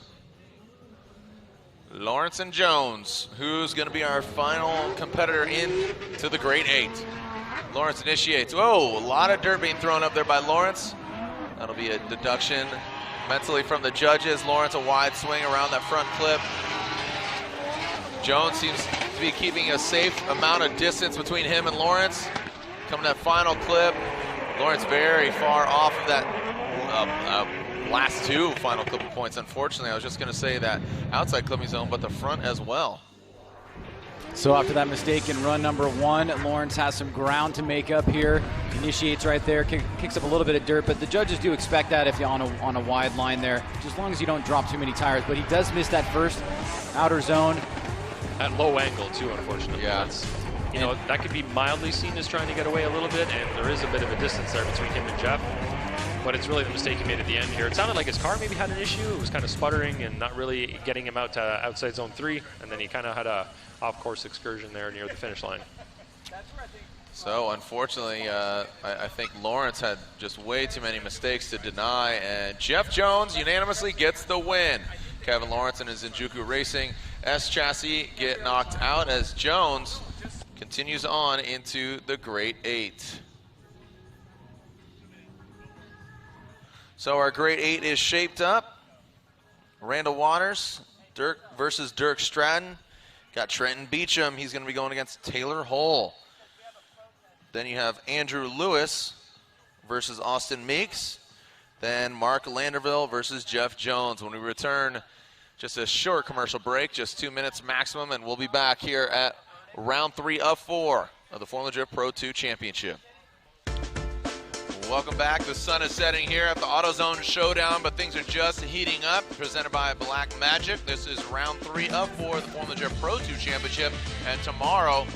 Lawrence and Jones, who's going to be our final competitor into the Great 8? Lawrence initiates. Whoa, a lot of dirt being thrown up there by Lawrence. That'll be a deduction mentally from the judges. Lawrence a wide swing around that front clip. Jones seems to be keeping a safe amount of distance between him and Lawrence. Coming to that final clip. Lawrence very far off of that last 2 final clipping points. Unfortunately, I was just going to say that outside clipping zone, but the front as well. So after that mistake in run number 1, Lawrence has some ground to make up here. Initiates right there, kicks up a little bit of dirt, but the judges do expect that if you're on a wide line there, just as long as you don't drop too many tires. But he does miss that first outer zone. At low angle too, unfortunately. Yeah. That could be mildly seen as trying to get away a little bit, and there is a bit of a distance there between him and Jeff. But it's really the mistake he made at the end here. It sounded like his car maybe had an issue. It was kind of sputtering and not really getting him out to outside zone 3, and then he kind of had a off-course excursion there near the finish line. So unfortunately, I think Lawrence had just way too many mistakes to deny, and Jeff Jones unanimously gets the win. Kevin Lawrence and his Injuku Racing S chassis get knocked out as Jones continues on into the Great 8. So our Great 8 is shaped up. Randall Waters, Dirk versus Dirk Stratton. Got Trenton Beechum, he's going to be going against Taylor Hull. Then you have Andrew Lewis versus Austin Meeks. Then Marc Landreville versus Jeff Jones. When we return, just a short commercial break, just 2 minutes maximum, and we'll be back here at round 3 of 4 of the Formula Drift Pro 2 Championship. Welcome back. The sun is setting here at the AutoZone Showdown, but things are just heating up. Presented by Black Magic. This is round 3 of 4 of the Formula Drift Pro 2 Championship, and tomorrow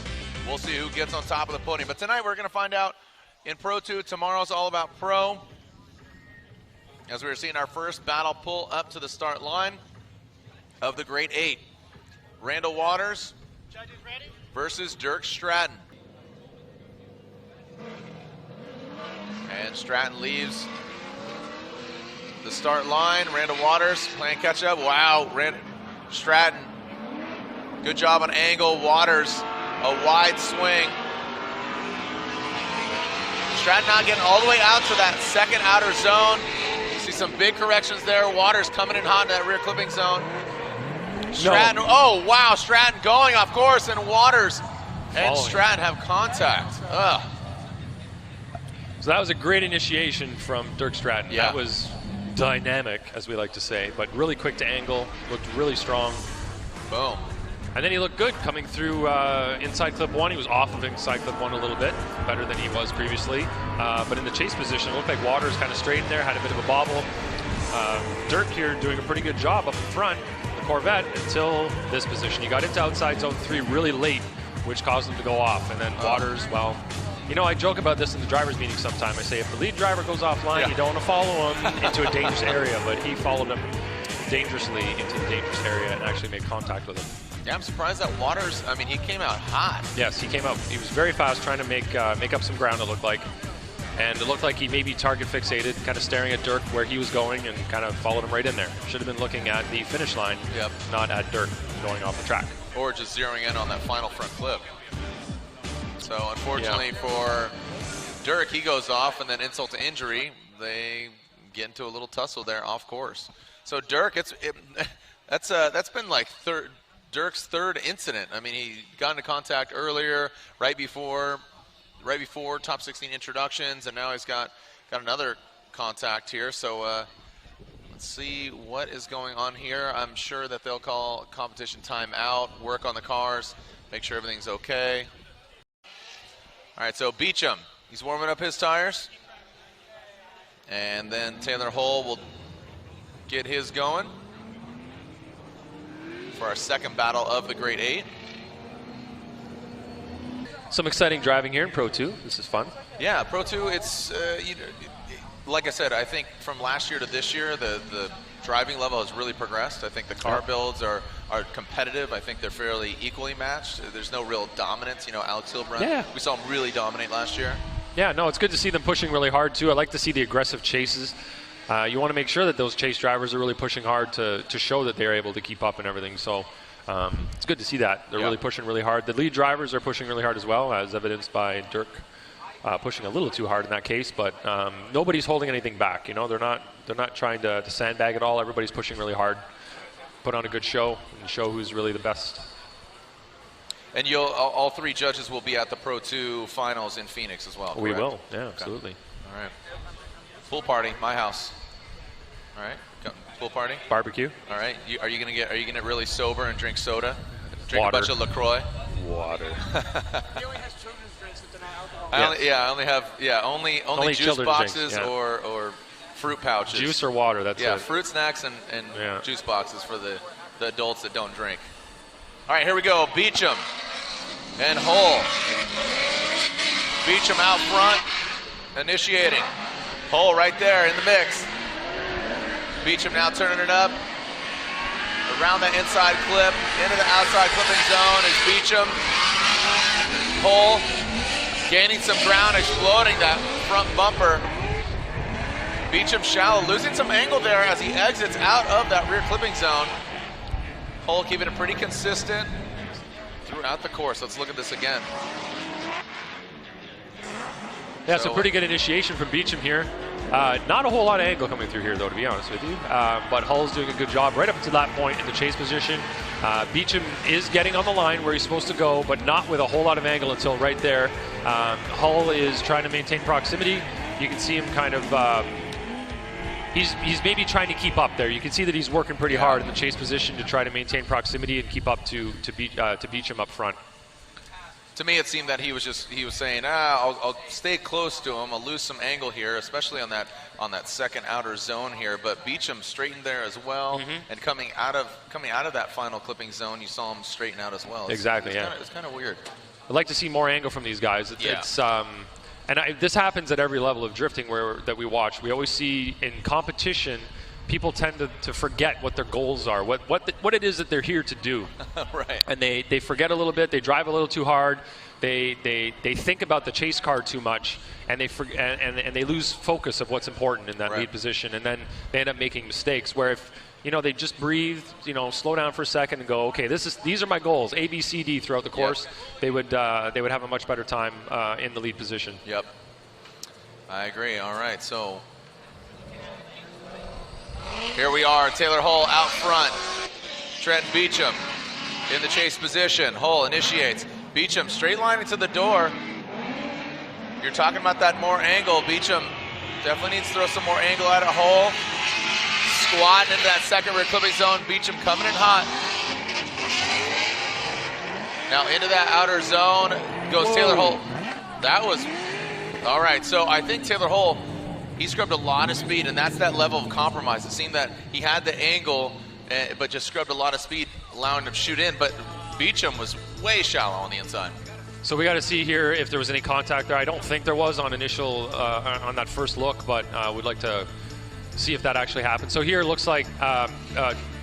we'll see who gets on top of the podium. But tonight we're going to find out in Pro 2. Tomorrow's all about Pro. As we're seeing our first battle pull up to the start line of the Great 8. Randall Waters versus Dirk Stratton. And Stratton leaves the start line. Randall Waters playing catch up. Wow, Stratton, good job on angle. Waters, a wide swing. Stratton not getting all the way out to that second outer zone. You see some big corrections there. Waters coming in hot in that rear clipping zone. Stratton, oh wow, Stratton going off course, and Waters and Stratton have contact. Ugh. So that was a great initiation from Dirk Stratton. Yeah. That was dynamic, as we like to say, but really quick to angle, looked really strong. Boom. And then he looked good coming through inside clip 1. He was off of inside clip 1 a little bit, better than he was previously. But in the chase position, it looked like Waters kind of straightened there, had a bit of a bobble. Dirk here doing a pretty good job up in front, the Corvette, until this position. He got into outside zone 3 really late, which caused him to go off. And then Waters, well, you know, I joke about this in the driver's meeting sometime. I say if the lead driver goes offline, you don't want to follow him into a dangerous area. But he followed him dangerously into the dangerous area and actually made contact with him. Yeah, I'm surprised that Waters, I mean, he came out hot. Yes, he came out. He was very fast trying to make up some ground, it looked like. And it looked like he maybe target fixated, kind of staring at Dirk where he was going and kind of followed him right in there. Should have been looking at the finish line, not at Dirk going off the track. Or just zeroing in on that final front clip. So unfortunately for Dirk, he goes off, and then insult to injury, they get into a little tussle there off course. So Dirk, that's been like Dirk's third incident. I mean, he got into contact earlier, right before top 16 introductions, and now he's got another contact here. So let's see what is going on here. I'm sure that they'll call competition timeout, work on the cars, make sure everything's okay. All right, so Beechum, he's warming up his tires, and then Taylor Hull will get his going for our second battle of the Great 8. Some exciting driving here in Pro 2. This is fun. Yeah, Pro 2, it's, like I said, I think from last year to this year, the driving level has really progressed. I think the car builds are competitive. I think they're fairly equally matched. There's no real dominance. You know, Alex Hilbrand, we saw him really dominate last year. Yeah, no, it's good to see them pushing really hard, too. I like to see the aggressive chases. You want to make sure that those chase drivers are really pushing hard to show that they're able to keep up and everything. So it's good to see that. They're really pushing really hard. The lead drivers are pushing really hard as well, as evidenced by Dirk pushing a little too hard in that case. But nobody's holding anything back. You know, they're not trying to sandbag at all. Everybody's pushing really hard, put on a good show, and show who's really the best. And all three judges will be at the Pro 2 finals in Phoenix as well. Correct? We will. Yeah, absolutely. All right. Pool party, my house. All right, pool party. Barbecue. All right. Are you gonna get really sober and drink soda? Drink water. A bunch of LaCroix. Water. He only has children's drinks with no alcohol. Only juice boxes or fruit pouches. Juice or water. That's it. Fruit snacks and juice boxes for the adults that don't drink. All right, here we go. Beechum and Hull. Beechum out front, initiating. Hull right there in the mix. Beechum now turning it up. Around the inside clip, into the outside clipping zone is Beechum. Hull gaining some ground, exploding that front bumper. Beechum shallow, losing some angle there as he exits out of that rear clipping zone. Hull keeping it pretty consistent throughout the course. Let's look at this again. Yeah, so pretty good initiation from Beechum here. Not a whole lot of angle coming through here, though, to be honest with you. But Hull's doing a good job right up to that point in the chase position. Beechum is getting on the line where he's supposed to go, but not with a whole lot of angle until right there. Hull is trying to maintain proximity. You can see him kind of... He's maybe trying to keep up there. You can see that he's working pretty hard in the chase position to try to maintain proximity and keep up to Beechum up front. To me, it seemed that he was saying, I'll stay close to him. I'll lose some angle here, especially on that second outer zone here. But Beechum straightened there as well, and coming out of that final clipping zone, you saw him straighten out as well. Exactly. It's kind of weird. I'd like to see more angle from these guys. This happens at every level of drifting that we watch. We always see in competition, people tend to forget what their goals are, what it is that they're here to do. Right. And they forget a little bit. They drive a little too hard. They think about the chase car too much, and they lose focus of what's important in that lead position, and then they end up making mistakes. Where if they just breathe, slow down for a second and go, okay, these are my goals, A, B, C, D throughout the course. They would have a much better time in the lead position. Yep. I agree. All right, so. Here we are, Taylor Hull out front. Trenton Beechum in the chase position. Hull initiates. Beechum straight lining to the door. You're talking about that more angle. Beechum definitely needs to throw some more angle at Hull. Squatting into that second rear clipping zone. Beechum coming in hot. Now into that outer zone goes Taylor Hull. That was, all right, so I think Taylor Hull, he scrubbed a lot of speed, and that's that level of compromise. It seemed that he had the angle, but just scrubbed a lot of speed, allowing him to shoot in, but Beachum was way shallow on the inside. So we got to see here if there was any contact there. I don't think there was on initial, on that first look, but we'd like to see if that actually happened. So here it looks like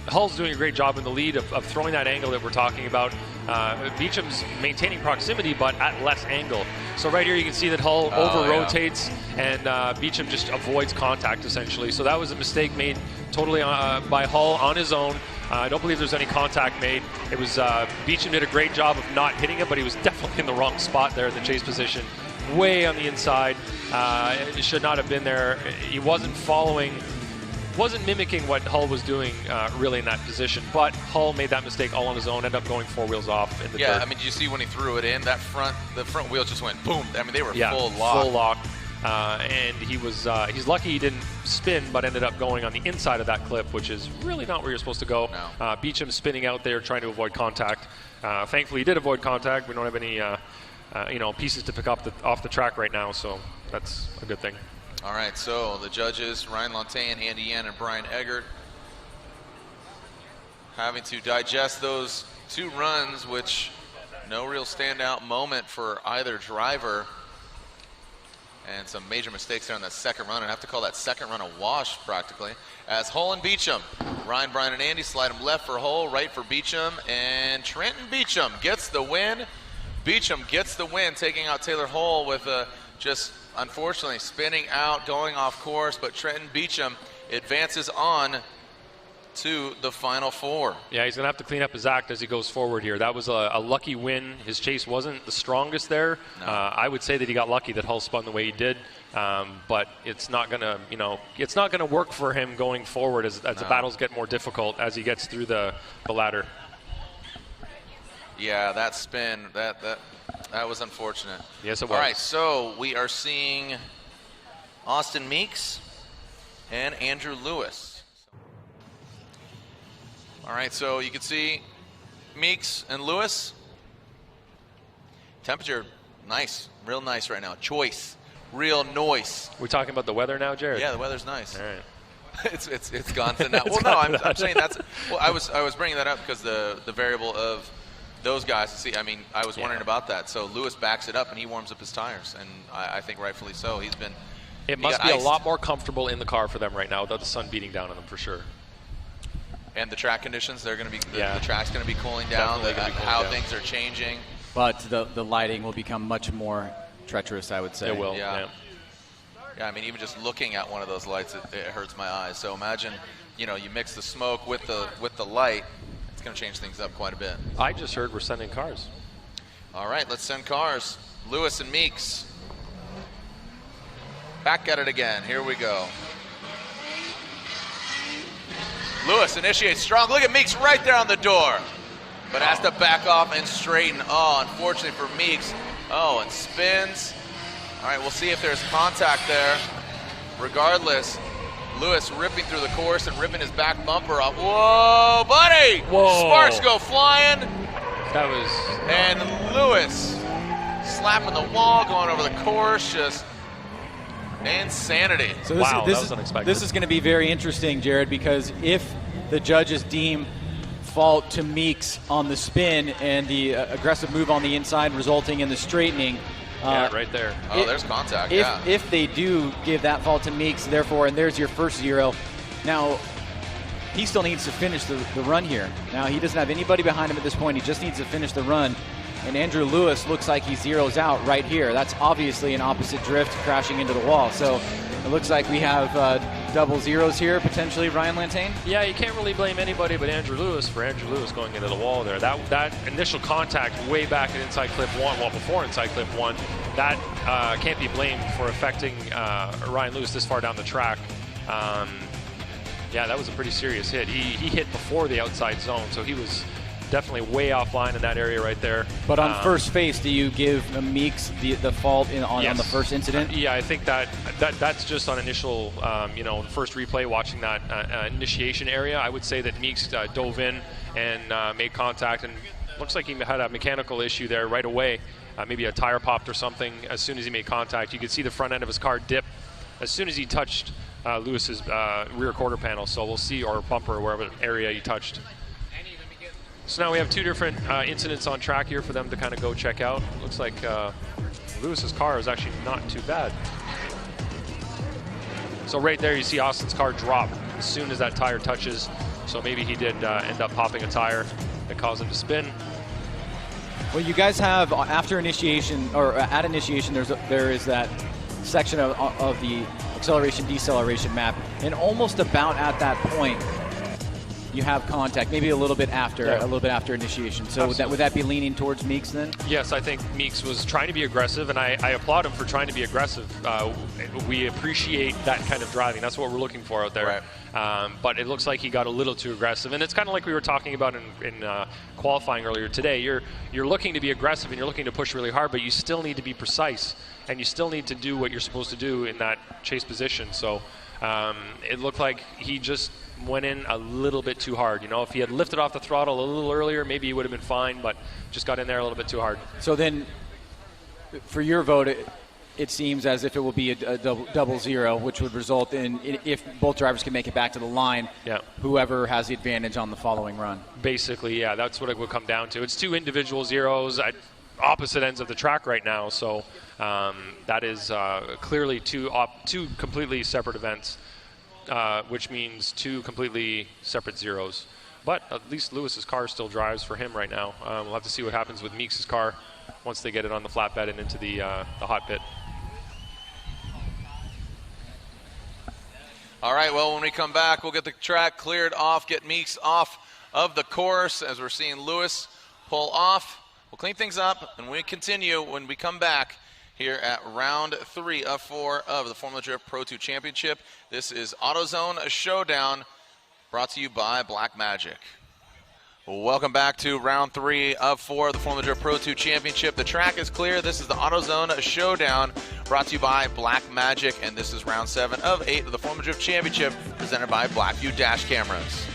Hull's doing a great job in the lead of throwing that angle that we're talking about. Beachum's maintaining proximity, but at less angle. So right here you can see that Hull over-rotates, and Beachum just avoids contact, essentially. So that was a mistake made totally by Hull on his own. I don't believe there's any contact made. It was Beachum did a great job of not hitting it, but he was definitely in the wrong spot there in the chase position, way on the inside. It should not have been there. He wasn't mimicking what Hull was doing really in that position, but Hull made that mistake all on his own, ended up going 4 wheels off in the dirt. Yeah, I mean, did you see when he threw it in? The front wheel just went boom. I mean, they were full lock. And he's lucky he didn't spin, but ended up going on the inside of that clip, which is really not where you're supposed to go. No. Beachum spinning out there, trying to avoid contact. Thankfully, he did avoid contact. We don't have any pieces to pick up off the track right now, so that's a good thing. All right, so the judges, Ryan Lantain, Andy Yen, and Brian Eggert, having to digest those 2 runs, which no real standout moment for either driver. And some major mistakes there on that second run. And I have to call that second run a wash, practically. As Hull and Beachum, Ryan, Brian, and Andy slide him left for Hull, right for Beachum. And Trenton Beechum gets the win. Beachum gets the win, taking out Taylor Hull with just unfortunately spinning out, going off course. But Trenton Beechum advances on to the Final Four. Yeah, he's going to have to clean up his act as he goes forward here. That was a lucky win. His chase wasn't the strongest there. No. I would say that he got lucky that Hull spun the way he did, but it's not going to, it's not going to work for him going forward as the battles get more difficult as he gets through the ladder. Yeah, that spin, that was unfortunate. Yes, it was. All right, so we are seeing Austin Meeks and Andrew Lewis. All right, so you can see Meeks and Lewis. Temperature, nice, real nice right now. Choice, real noise. We're talking about the weather now, Jared? Yeah, the weather's nice. All right. It's gone to now. Well, no, I'm saying that's. Well, I was bringing that up because the variable of those guys. See, I mean, I was wondering about that. So Lewis backs it up and he warms up his tires, and I think rightfully so. It must be a lot more comfortable in the car for them right now without the sun beating down on them for sure. And the track conditions, they're going to be the track's going to be cooling down. How things are changing. But the lighting will become much more treacherous, I would say. It will. Yeah. I mean, even just looking at one of those lights, it hurts my eyes. So imagine, you mix the smoke with the light. It's going to change things up quite a bit. I just heard we're sending cars. All right, let's send cars. Lewis and Meeks. Back at it again. Here we go. Lewis initiates strong. Look at Meeks right there on the door. But has to back off and straighten. Oh, unfortunately for Meeks. Oh, and spins. All right, we'll see if there's contact there. Regardless, Lewis ripping through the course and ripping his back bumper off. Whoa, buddy! Whoa. Sparks go flying. That was... And Lewis slapping the wall, going over the course, just insanity. So that was unexpected. This is going to be very interesting, Jared, because if the judges deem fault to Meeks on the spin and the aggressive move on the inside resulting in the straightening. Right there. Oh, there's contact, If they do give that fault to Meeks, therefore, and there's your first 0. Now, he still needs to finish the run here. Now, he doesn't have anybody behind him at this point. He just needs to finish the run. And Andrew Lewis looks like he zeroes out right here. That's obviously an opposite drift crashing into the wall. So it looks like we have double zeros here, potentially, Ryan Lantain? Yeah, you can't really blame anybody but Andrew Lewis for Andrew Lewis going into the wall there. That initial contact way back at inside clip 1, well, before inside clip 1, that can't be blamed for affecting Ryan Lewis this far down the track. Yeah, that was a pretty serious hit. He hit before the outside zone, so he was definitely way offline in that area right there. But on first face, do you give Meeks the fault on the first incident? Yeah, I think that's just on initial, first replay, watching that initiation area. I would say that Meeks dove in and made contact, and looks like he had a mechanical issue there right away. Maybe a tire popped or something as soon as he made contact. You could see the front end of his car dip as soon as he touched Lewis's rear quarter panel. So we'll see, or bumper, wherever area he touched. So now we have two different incidents on track here for them to kind of go check out. Looks like Lewis's car is actually not too bad. So right there you see Austin's car drop as soon as that tire touches. So maybe he did end up popping a tire that caused him to spin. Well, you guys have, after initiation, or at initiation, there is that section of the acceleration deceleration map, and almost about at that point you have contact, maybe a little bit after initiation. So would that be leaning towards Meeks then? Yes, I think Meeks was trying to be aggressive, and I applaud him for trying to be aggressive. We appreciate that kind of driving. That's what we're looking for out there. Right. But it looks like he got a little too aggressive, and it's kind of like we were talking about in qualifying earlier today. You're looking to be aggressive and you're looking to push really hard, but you still need to be precise, and you still need to do what you're supposed to do in that chase position. So it looked like he just went in a little bit too hard. You know, if he had lifted off the throttle a little earlier, maybe he would have been fine, but just got in there a little bit too hard. So then, for your vote, it seems as if it will be a double zero, which would result in, if both drivers can make it back to the line, whoever has the advantage on the following run. Basically, yeah, that's what it would come down to. It's two individual zeros at opposite ends of the track right now, so that is clearly two completely separate events. Which means two completely separate zeros. But at least Lewis's car still drives for him right now. We'll have to see what happens with Meeks' car once they get it on the flatbed and into the hot pit. All right, well, when we come back, we'll get the track cleared off, get Meeks off of the course as we're seeing Lewis pull off. We'll clean things up, and we continue when we come back here at round 3 of 4 of the Formula Drift Pro 2 Championship. This is AutoZone Showdown, brought to you by Black Magic. Welcome back to round 3 of 4 of the Formula Drift Pro 2 Championship. The track is clear. This is the AutoZone Showdown, brought to you by Black Magic, and this is round 7 of 8 of the Formula Drift Championship, presented by Blackview Dash Cameras.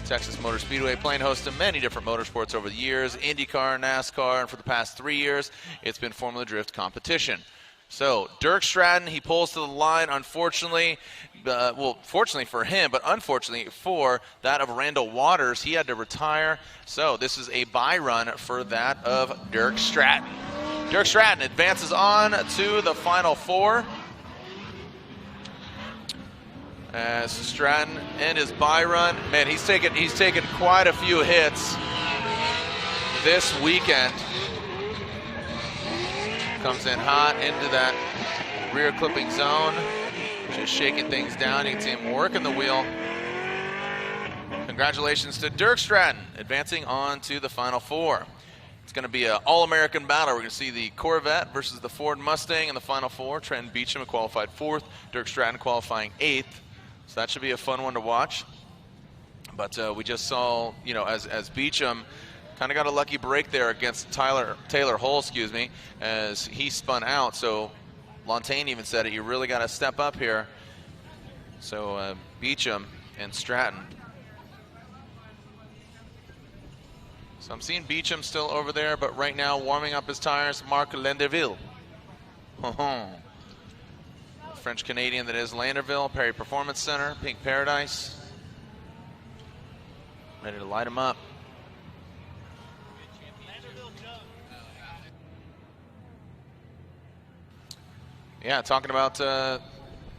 Texas Motor Speedway, playing host to many different motorsports over the years, IndyCar, NASCAR, and for the past 3 years, it's been Formula Drift competition. So Dirk Stratton, he pulls to the line, unfortunately. Well, fortunately for him, but unfortunately for that of Randall Waters, he had to retire. So this is a bye run for that of Dirk Stratton. Dirk Stratton advances on to the final 4. As Stratton and his bye run, man, he's taken quite a few hits this weekend. Comes in hot into that rear clipping zone, just shaking things down. You can see him working the wheel. Congratulations to Dirk Stratton, advancing on to the final 4. It's going to be an all-American battle. We're going to see the Corvette versus the Ford Mustang in the final 4. Trenton Beechum qualified 4th, Dirk Stratton qualifying 8th. So that should be a fun one to watch. But we just saw, you know, as Beachum kind of got a lucky break there against Taylor Hull, as he spun out. So Lontaine even said it, you really got to step up here. So Beachum and Stratton. So I'm seeing Beachum still over there, but right now warming up his tires, Marc Landreville. French-Canadian that is Landerville, Perry Performance Center, Pink Paradise. Ready to light him up. Yeah, talking about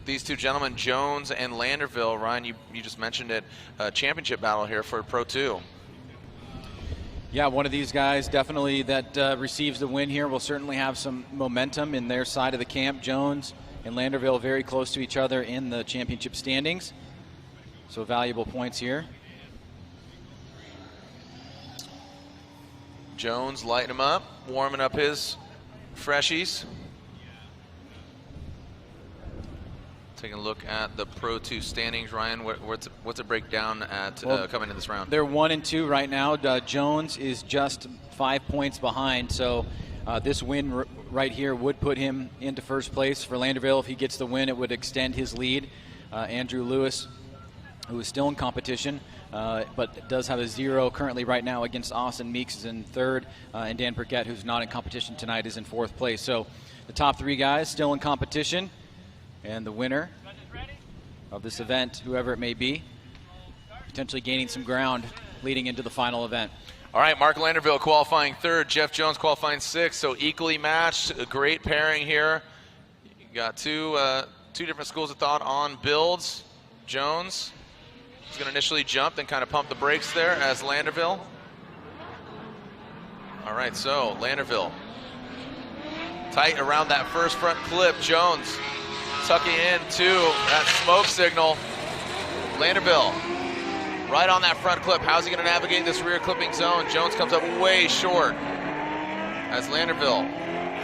these two gentlemen, Jones and Landerville. Ryan, you just mentioned it, championship battle here for Pro 2. Yeah, one of these guys definitely that receives the win here will certainly have some momentum in their side of the camp. Jones and Landerville very close to each other in the championship standings. So valuable points here. Jones lighting him up, warming up his freshies. Taking a look at the Pro 2 standings, Ryan. What's a breakdown at coming in this round? They're 1 and 2 right now. Jones is just 5 points behind, so this win right here would put him into first place. For Landerville, if he gets the win, it would extend his lead. Andrew Lewis who is still in competition, but does have a 0 currently right now against Austin. Meeks is in 3rd, and Dan Burkett, who's not in competition tonight, is in 4th place. So the top 3 guys still in competition, and the winner of this event, whoever it may be, potentially gaining some ground leading into the final event. All right, Marc Landreville qualifying 3rd, Jeff Jones qualifying 6th, so equally matched. A great pairing here. You got two different schools of thought on builds. Jones is going to initially jump, then kind of pump the brakes there as Landreville. All right, so Landreville tight around that first front clip. Jones tucking into that smoke signal. Landreville right on that front clip. How's he going to navigate this rear clipping zone? Jones comes up way short as Landreville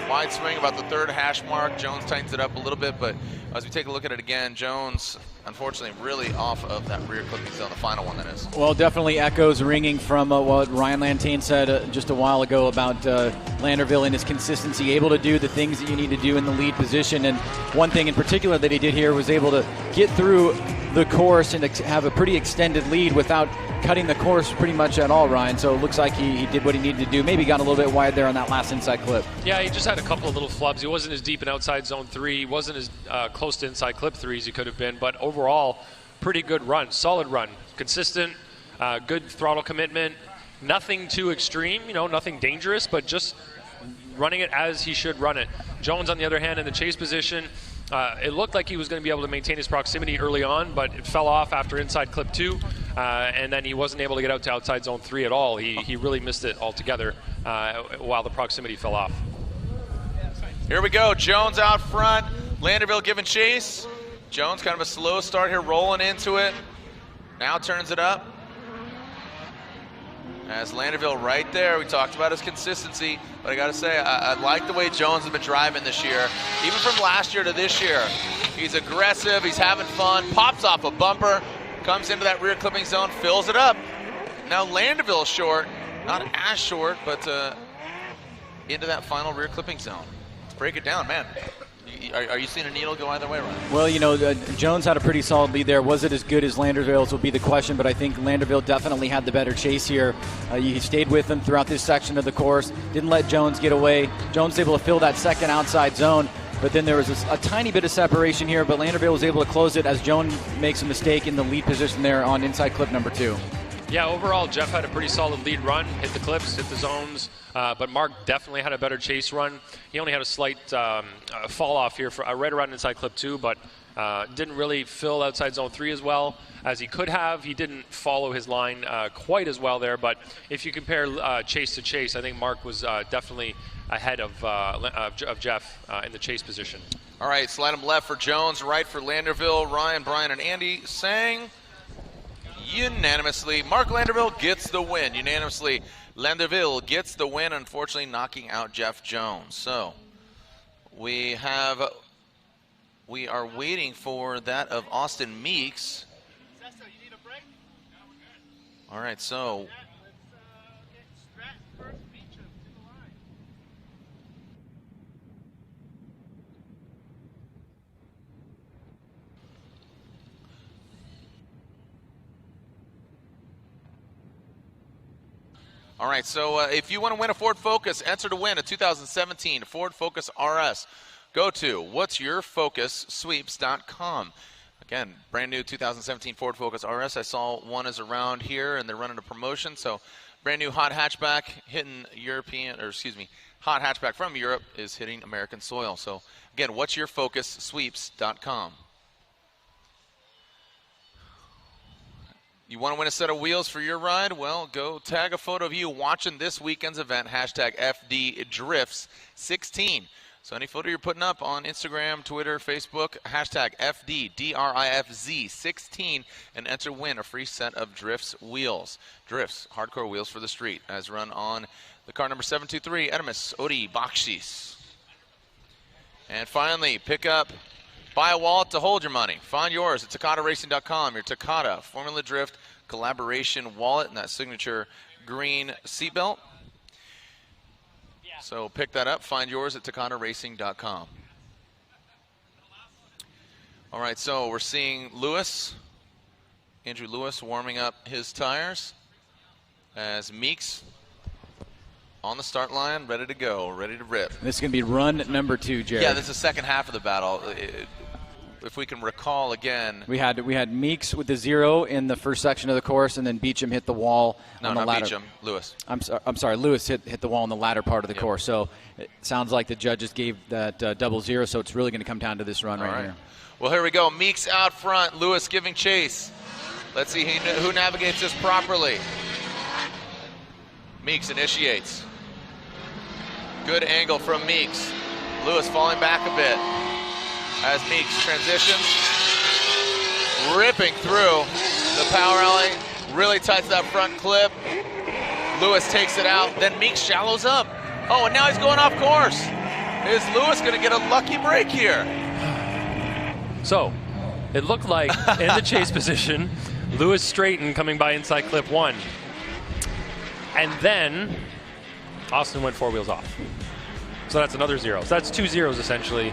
wide swing about the 3rd hash mark. Jones tightens it up a little bit, but as we take a look at it again, Jones unfortunately really off of that rear clipping zone, the final one that is. Well, definitely echoes ringing from what Ryan Lantane said just a while ago about Landreville and his consistency, able to do the things that you need to do in the lead position. And one thing in particular that he did here was able to get through the course and have a pretty extended lead without cutting the course pretty much at all, Ryan. So it looks like he did what he needed to do. Maybe got a little bit wide there on that last inside clip. Yeah, he just had a couple of little flubs. He wasn't as deep in outside zone 3. He wasn't as close to inside clip 3 as he could have been. But overall, pretty good run, solid run. Consistent, good throttle commitment. Nothing too extreme, nothing dangerous, but just running it as he should run it. Jones, on the other hand, in the chase position, it looked like he was going to be able to maintain his proximity early on, but it fell off after inside clip 2, and then he wasn't able to get out to outside zone 3 at all. He really missed it altogether while the proximity fell off. Here we go, Jones out front, Landreville giving chase. Jones kind of a slow start here, rolling into it. Now turns it up. As Landreville right there, we talked about his consistency, but I gotta say, I like the way Jones has been driving this year. Even from last year to this year, he's aggressive, he's having fun, pops off a bumper, comes into that rear clipping zone, fills it up. Now Landreville short, not as short, but into that final rear clipping zone. Let's break it down, man. Are you seeing a needle go either way, Ryan? Well, Jones had a pretty solid lead there. Was it as good as Landreville's will be the question, but I think Landreville definitely had the better chase here. He stayed with him throughout this section of the course, didn't let Jones get away. Jones was able to fill that second outside zone, but then there was a tiny bit of separation here, but Landreville was able to close it as Jones makes a mistake in the lead position there on inside clip number 2. Yeah, overall, Jeff had a pretty solid lead run, hit the clips, hit the zones, but Marc definitely had a better chase run. He only had a slight fall off here for right around inside clip 2, but didn't really fill outside zone 3 as well as he could have. He didn't follow his line quite as well there, but if you compare chase to chase, I think Marc was definitely ahead of Jeff in the chase position. All right, slide him left for Jones, right for Landreville. Ryan, Brian, and Andy saying unanimously, Marc Landreville gets the win. Unanimously, Landreville gets the win, unfortunately knocking out Jeff Jones. So we are waiting for that of Austin Meeks. All right, so Stratton first, Beachum to the line. all right, so if you want to win a Ford Focus, enter to win a 2017 Ford Focus RS. Go to whatsyourfocussweeps.com. Again, brand new 2017 Ford Focus RS. I saw one is around here, and they're running a promotion. So, brand new hot hatchback hitting hot hatchback from Europe is hitting American soil. So, again, whatsyourfocussweeps.com. You want to win a set of wheels for your ride? Well, go tag a photo of you watching this weekend's event, hashtag FDDrifts16. So any photo you're putting up on Instagram, Twitter, Facebook, hashtag FDDRIFZ16, and enter win a free set of Drifts wheels. Drifts, hardcore wheels for the street, as run on the car number 723, Edimus Odi Bakshis. And finally, pick up, buy a wallet to hold your money. Find yours at TakataRacing.com, your Takata Formula Drift collaboration wallet and that signature green seatbelt. So pick that up, find yours at TakataRacing.com. All right, so we're seeing Lewis Andrew Lewis warming up his tires as Meeks on the start line, ready to go, ready to rip. This is going to be run number 2, Jared. Yeah, this is the second half of the battle. If we can recall again. We had Meeks with the 0 in the first section of the course, and then Beechum hit the wall on the latter. Beechum, Lewis. I'm sorry, Lewis hit the wall in the latter part of the course. So it sounds like the judges gave that 0-0, so it's really going to come down to this run right here. Well, here we go. Meeks out front, Lewis giving chase. Let's see who navigates this properly. Meeks initiates. Good angle from Meeks. Lewis falling back a bit as Meeks transitions. Ripping through the power alley. Really tights that front clip. Lewis takes it out. Then Meeks shallows up. Oh, and now he's going off course. Is Lewis going to get a lucky break here? So, it looked like in the chase position, Lewis Stratton coming by inside clip 1. And then Austin went 4 wheels off. So that's another 0. So that's 2 zeros essentially.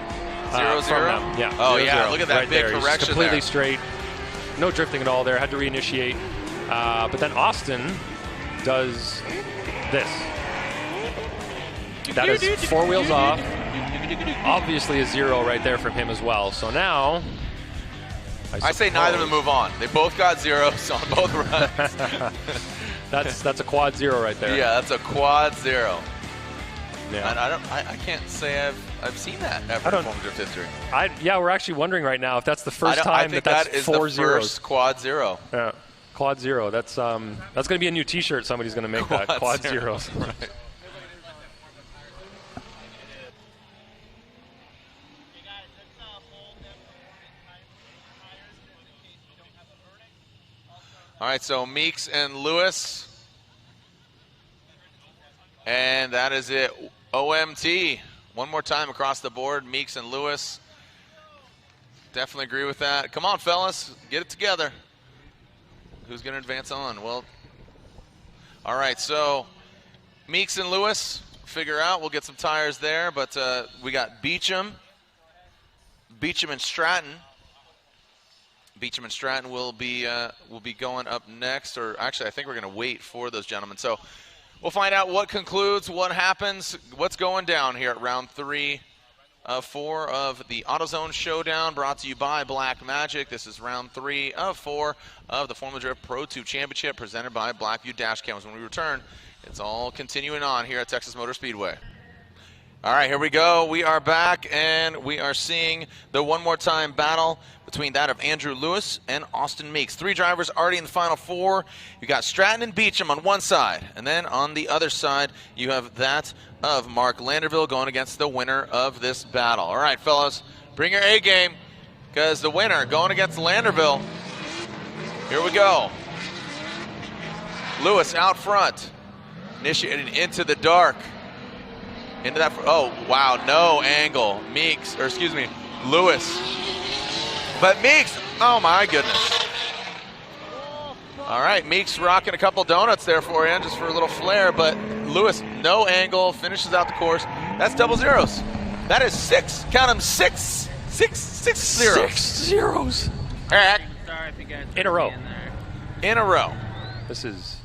0-0? Yeah. Oh, 0-0. yeah, look at that right big there. correction He's completely there. straight. No drifting at all there. Had to reinitiate. But then Austin does this. That is 4 wheels off. Obviously a 0 right there from him as well. So now, I say neither of them move on. They both got 0s on both runs. that's a quad 0 right there. Yeah, that's a quad 0. Yeah. And I can't say I've seen that ever in Formula Drift history. Yeah, we're actually wondering right now if that's the first time that's is 4 the zeros. First quad 0. Yeah, quad 0. That's going to be a new T-shirt. Somebody's going to make that quad 0. Right. All right, so Meeks and Lewis. And that is it. OMT. One more time across the board. Meeks and Lewis. Definitely agree with that. Come on, fellas. Get it together. Who's going to advance on? Well, all right, so Meeks and Lewis figure out. We'll get some tires there, but we got Beachum and Stratton. Beachum and Stratton will be going up next, or actually I think we're going to wait for those gentlemen. So we'll find out what concludes, what happens, what's going down here at round 3 of 4 of the AutoZone Showdown, brought to you by Black Magic. This is round 3 of 4 of the Formula Drift Pro 2 Championship, presented by Blackview Dash Cams. When we return, it's all continuing on here at Texas Motor Speedway. All right, here we go. We are back, and we are seeing the one more time battle between that of Andrew Lewis and Austin Meeks. 3 drivers already in the final 4. You got Stratton and Beechum on one side, and then on the other side, you have that of Marc Landreville going against the winner of this battle. All right, fellas, bring your A game, because the winner going against Landerville. Here we go. Lewis out front, initiating into the dark. Into that, oh, wow, no angle. Meeks, or excuse me, Lewis. But Meeks, oh my goodness. All right, Meeks rocking a couple donuts there for you, just for a little flair, but Lewis, no angle, finishes out the course. That's double zeros. That is 6, count them, 6 zeros. 6 zeros. Heck. Sorry if you guys In a row. In a row. This is...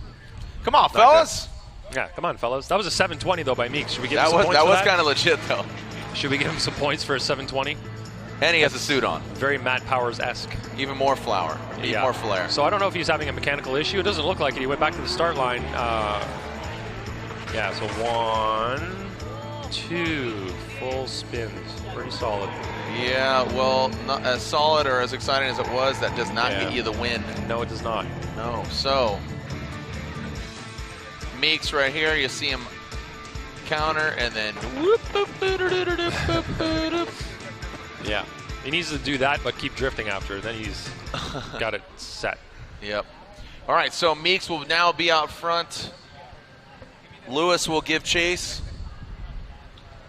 Come on, fellas. Yeah, come on, fellas. That was a 720, though, by Meeks. Should we give him That some was points for that? kind of legit, though. Should we give him some points for a 720? And he has a suit on. Very Matt Powers-esque. Even more flour. Even more flair. So I don't know if he's having a mechanical issue. It doesn't look like it. He went back to the start line. Yeah, so 1, 2, full spins. Pretty solid. Yeah, well, not as solid or as exciting as it was, that does not get you the win. No, it does not. No, so Meeks right here, you see him counter and then whoop, boop, boop, boop, boop, boop. Yeah, he needs to do that, but keep drifting after. Then he's got it set. Yep. All right, so Meeks will now be out front. Lewis will give chase.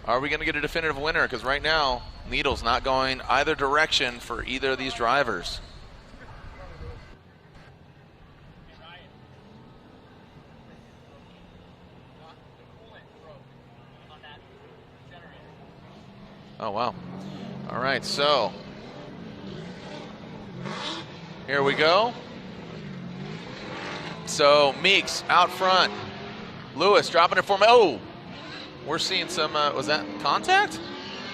Are we going to get a definitive winner? Because right now, Needle's not going either direction for either of these drivers. Oh, wow. All right, so here we go. so Meeks out front. Lewis dropping it for me. Oh, we're seeing some, was that contact?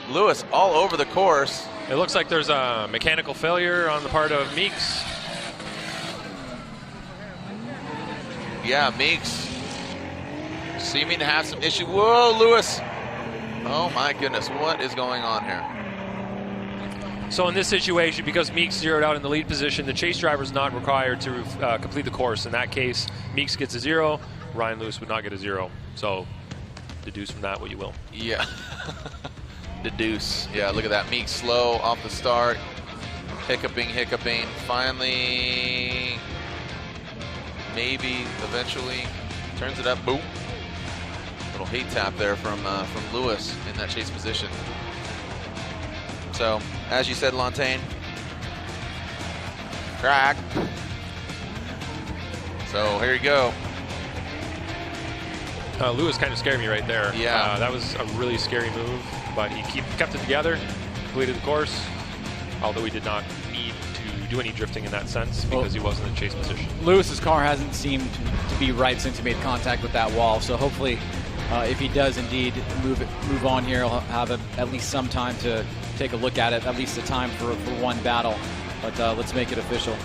Lewis all over the course. It looks like there's a mechanical failure on the part of Meeks. Yeah, Meeks seeming to have some issue. Whoa, Lewis. Oh my goodness, what is going on here? So in this situation, because Meeks zeroed out in the lead position, the chase driver is not required to complete the course. In that case, Meeks gets a 0. Ryan Lewis would not get a 0. So deduce from that what you will. Yeah. Deduce. Yeah, look at that. Meeks slow off the start. Hiccuping. Finally, maybe, eventually, turns it up. Boom. Little hate tap there from Lewis in that chase position. So, as you said, Lantain, crack. So here you go. Lewis kind of scared me right there. Yeah. That was a really scary move, but he kept it together, completed the course, although he did not need to do any drifting in that sense because he wasn't in chase position. Lewis's car hasn't seemed to be right since he made contact with that wall, so hopefully if he does indeed move on here, he'll have at least some time to take a look at it, at least a time for one battle. But let's make it official.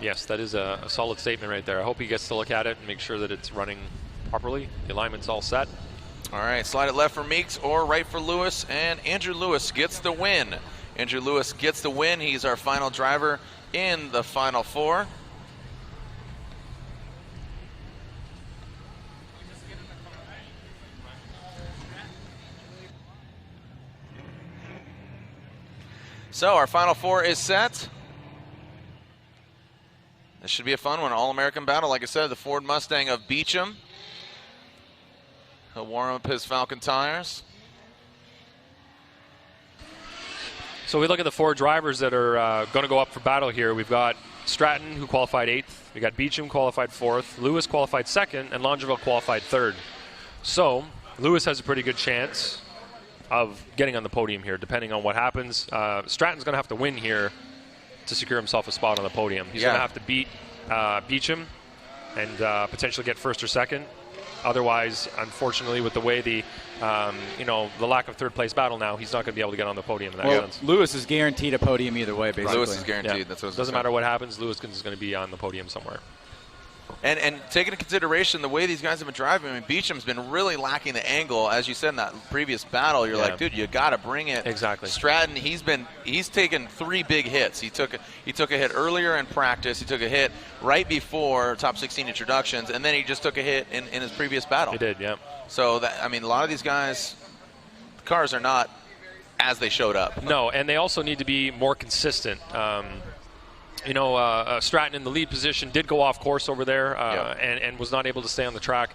Yes, that is a solid statement right there. I hope he gets to look at it and make sure that it's running properly. The alignment's all set. All right, slide it left for Meeks or right for Lewis, and Andrew Lewis gets the win. Andrew Lewis gets the win. He's our final driver in the Final Four. So our Final Four is set. This should be a fun one, All-American battle. Like I said, the Ford Mustang of Beachum. He'll warm up his Falcon tires. So we look at the 4 drivers that are going to go up for battle here. We've got Stratton, who qualified 8th. We got Beachum qualified 4th. Lewis qualified 2nd, and Landreville qualified 3rd. So Lewis has a pretty good chance of getting on the podium here, depending on what happens. Stratton's going to have to win here to secure himself a spot on the podium. He's going to have to beat Beachum and potentially get 1st or 2nd. Otherwise, unfortunately, with the way the lack of 3rd place battle now, he's not going to be able to get on the podium in that sense. Lewis is guaranteed a podium either way, basically. Lewis is guaranteed. Yeah. That's what doesn't matter what happens. Lewis is going to be on the podium somewhere. And taking into consideration the way these guys have been driving, I mean, Beachum's been really lacking the angle. As you said in that previous battle, you're like, dude, you got to bring it. Exactly. Stratton, he's taken 3 big hits. He took a hit earlier in practice. He took a hit right before top 16 introductions, and then he just took a hit in his previous battle. He did, yeah. So a lot of these guys, cars are not as they showed up. No, and they also need to be more consistent. Stratton in the lead position did go off course over there and was not able to stay on the track.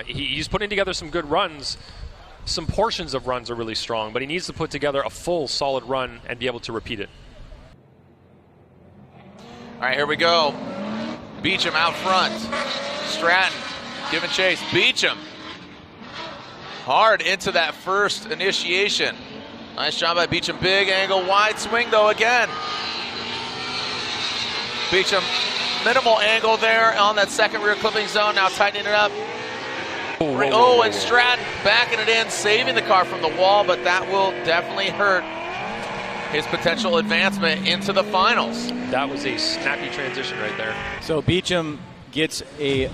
He's putting together some good runs. Some portions of runs are really strong, but he needs to put together a full, solid run and be able to repeat it. All right, here we go. Beachum out front. Stratton giving chase. Beachum hard into that first initiation. Nice job by Beachum. Big angle, wide swing though again. Beachum, minimal angle there on that second rear clipping zone, now tightening it up. And Stratton backing it in, saving the car from the wall, but that will definitely hurt his potential advancement into the finals. That was a snappy transition right there. So Beachum gets a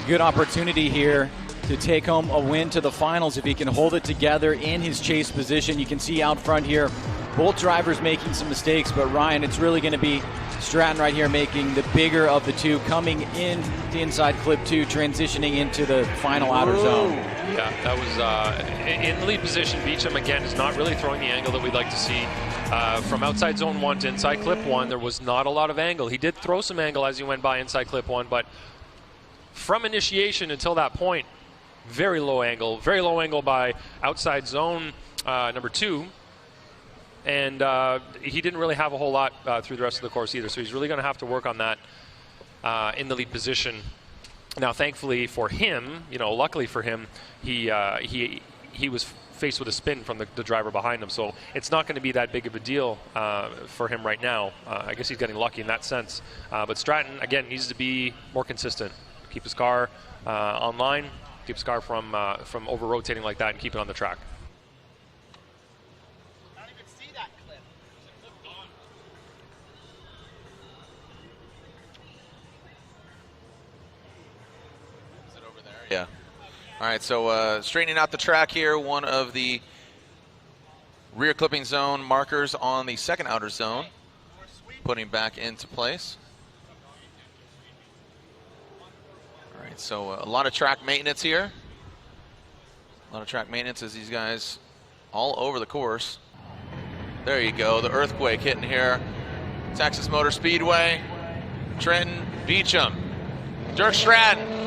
good opportunity here to take home a win to the finals if he can hold it together in his chase position. You can see out front here, both drivers making some mistakes, but Ryan, it's really going to be Stratton right here making the bigger of the two, coming in the inside clip 2, transitioning into the final outer zone. Yeah, that was in the lead position. Beachum, again, is not really throwing the angle that we'd like to see. From outside zone 1 to inside clip 1, there was not a lot of angle. He did throw some angle as he went by inside clip 1, but from initiation until that point, very low angle by outside zone number 2. And he didn't really have a whole lot through the rest of the course either, so he's really going to have to work on that in the lead position. Now, thankfully for him, luckily for him, he was faced with a spin from the driver behind him. So it's not going to be that big of a deal for him right now. I guess he's getting lucky in that sense. But Stratton, again, needs to be more consistent. Keep his car online, keep his car from over-rotating like that, and keep it on the track. Yeah. All right, so straightening out the track here, one of the rear clipping zone markers on the second outer zone, putting back into place. All right, so a lot of track maintenance here. A lot of track maintenance as these guys all over the course. There you go, the earthquake hitting here. Texas Motor Speedway, Trenton Beechum, Dirk Stratton.